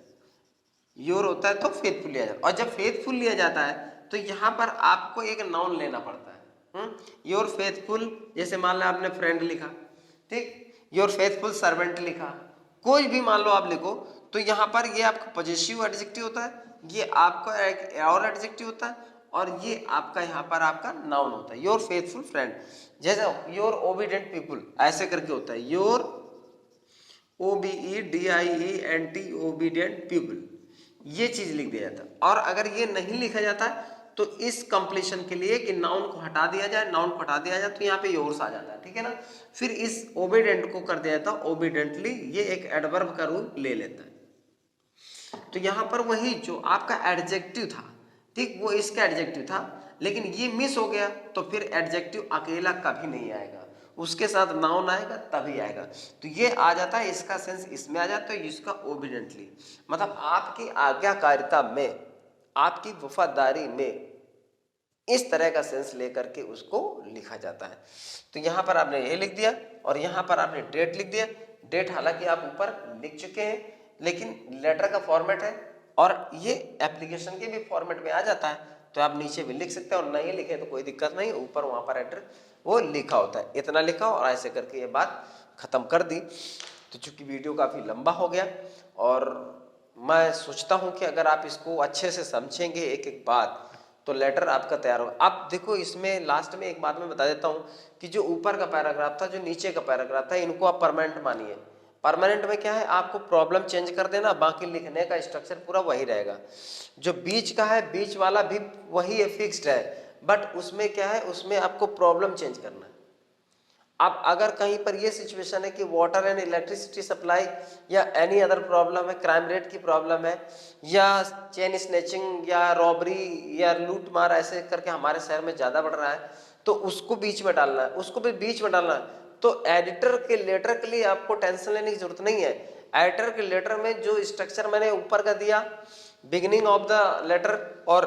योर होता है तो फेथफुल लिया जाता है। और जब फेथफुल लिया जाता है तो यहाँ पर आपको एक नाउन लेना पड़ता है। योर फेथफुल, जैसे मान लो आपने फ्रेंड लिखा, ठीक, योर फेथफुल सर्वेंट लिखा, कोई भी मान लो आप लिखो, तो यहाँ पर ये आपका पॉजिटिव एडजेक्टिव होता है, ये आपका एक और एडजेक्टिव होता है, और ये आपका यहाँ पर आपका नाउन होता है, योर फेथफुल फ्रेंड। जैसे योर ओबीडिएंट पीपुल ऐसे करके होता है, योर OBEDIENT ओबीडिएंट पीपुल, ये चीज लिख दिया जाता है। और अगर ये नहीं लिखा जाता तो इस कंप्लीशन के लिए कि नाउन को हटा दिया जाए, नाउन को हटा दिया जाए तो यहाँ पे योर्स आ जाता है, ठीक है ना। फिर इस ओबीडिएंट को कर दिया जाता है ओबीडिएंटली, ये एक एडवर्ब का रूल ले लेता है। तो यहाँ पर वही जो आपका एडजेक्टिव था, ठीक, वो इसका एडजेक्टिव था, लेकिन ये मिस हो गया तो फिर एडजेक्टिव अकेला कभी नहीं आएगा, उसके साथ नाउन आएगा तभी आएगा। तो ये आ जाता है, इसका सेंस इसमें आ जाता है, इसका ओबीडिएंटली मतलब आपकी आज्ञाकारिता में, आपकी वफादारी में, इस तरह का सेंस लेकर के उसको लिखा जाता है। तो यहाँ पर आपने ये लिख दिया, और यहाँ पर आपने डेट लिख दिया। डेट हालांकि आप ऊपर लिख चुके हैं, लेकिन लेटर का फॉर्मेट है, और ये एप्लीकेशन के भी फॉर्मेट में आ जाता है, तो आप नीचे भी लिख सकते हैं, और नहीं लिखे तो कोई दिक्कत नहीं, ऊपर वहाँ पर एड्रेस वो लिखा होता है। इतना लिखा और ऐसे करके ये बात खत्म कर दी। तो चूंकि वीडियो काफ़ी लंबा हो गया, और मैं सोचता हूँ कि अगर आप इसको अच्छे से समझेंगे एक एक बात, तो लेटर आपका तैयार होगा। आप देखो, इसमें लास्ट में एक बात मैं बता देता हूँ कि जो ऊपर का पैराग्राफ था, जो नीचे का पैराग्राफ था, इनको आप परमानेंट मानिए। परमानेंट में क्या है, आपको प्रॉब्लम चेंज कर देना, बाकी लिखने का स्ट्रक्चर पूरा वही रहेगा। जो बीच का है, बीच वाला भी वही है, फिक्स्ड है, बट उसमें क्या है, उसमें आपको प्रॉब्लम चेंज करना है। अब अगर कहीं पर ये सिचुएशन है कि वाटर एंड इलेक्ट्रिसिटी सप्लाई या एनी अदर प्रॉब्लम है, क्राइम रेट की प्रॉब्लम है, या चेन स्नैचिंग या रॉबरी या लूट मार ऐसे करके हमारे शहर में ज़्यादा बढ़ रहा है, तो उसको बीच में डालना है, उसको भी बीच में डालना है। तो एडिटर के लेटर के लिए आपको टेंशन लेने की जरूरत नहीं है। एडिटर के लेटर में जो स्ट्रक्चर मैंने ऊपर का दिया, बिगिनिंग ऑफ द लेटर और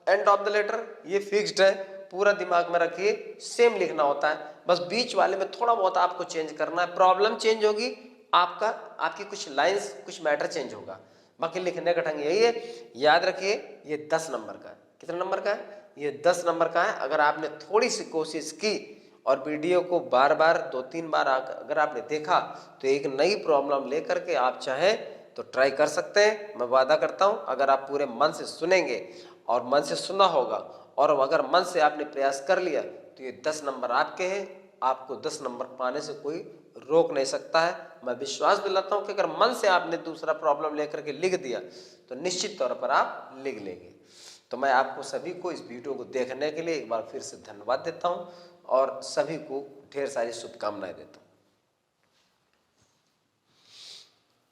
एंड ऑफ द लेटर, ये फिक्स्ड है, पूरा दिमाग में रखिए, सेम लिखना होता है। बस बीच वाले में थोड़ा बहुत आपको चेंज करना है, प्रॉब्लम चेंज होगी, आपका आपकी कुछ लाइंस, कुछ मैटर चेंज होगा, बाकी लिखने का ढंग यही है। याद रखिए, ये 10 नंबर का है। कितने नंबर का है? ये 10 नंबर का है। अगर आपने थोड़ी सी कोशिश की और वीडियो को बार बार 2-3 बार अगर आपने देखा, तो एक नई प्रॉब्लम लेकर के आप चाहें तो ट्राई कर सकते हैं। मैं वादा करता हूं, अगर आप पूरे मन से सुनेंगे, और मन से सुना होगा, और अगर मन से आपने प्रयास कर लिया, तो ये 10 नंबर आपके हैं। आपको 10 नंबर पाने से कोई रोक नहीं सकता है। मैं विश्वास दिलाता हूं कि अगर मन से आपने दूसरा प्रॉब्लम लेकर के लिख दिया, तो निश्चित तौर पर आप लिख लेंगे। तो मैं आपको सभी को इस वीडियो को देखने के लिए एक बार फिर से धन्यवाद देता हूं, और सभी को ढेर सारी शुभकामनाएं देता हूं।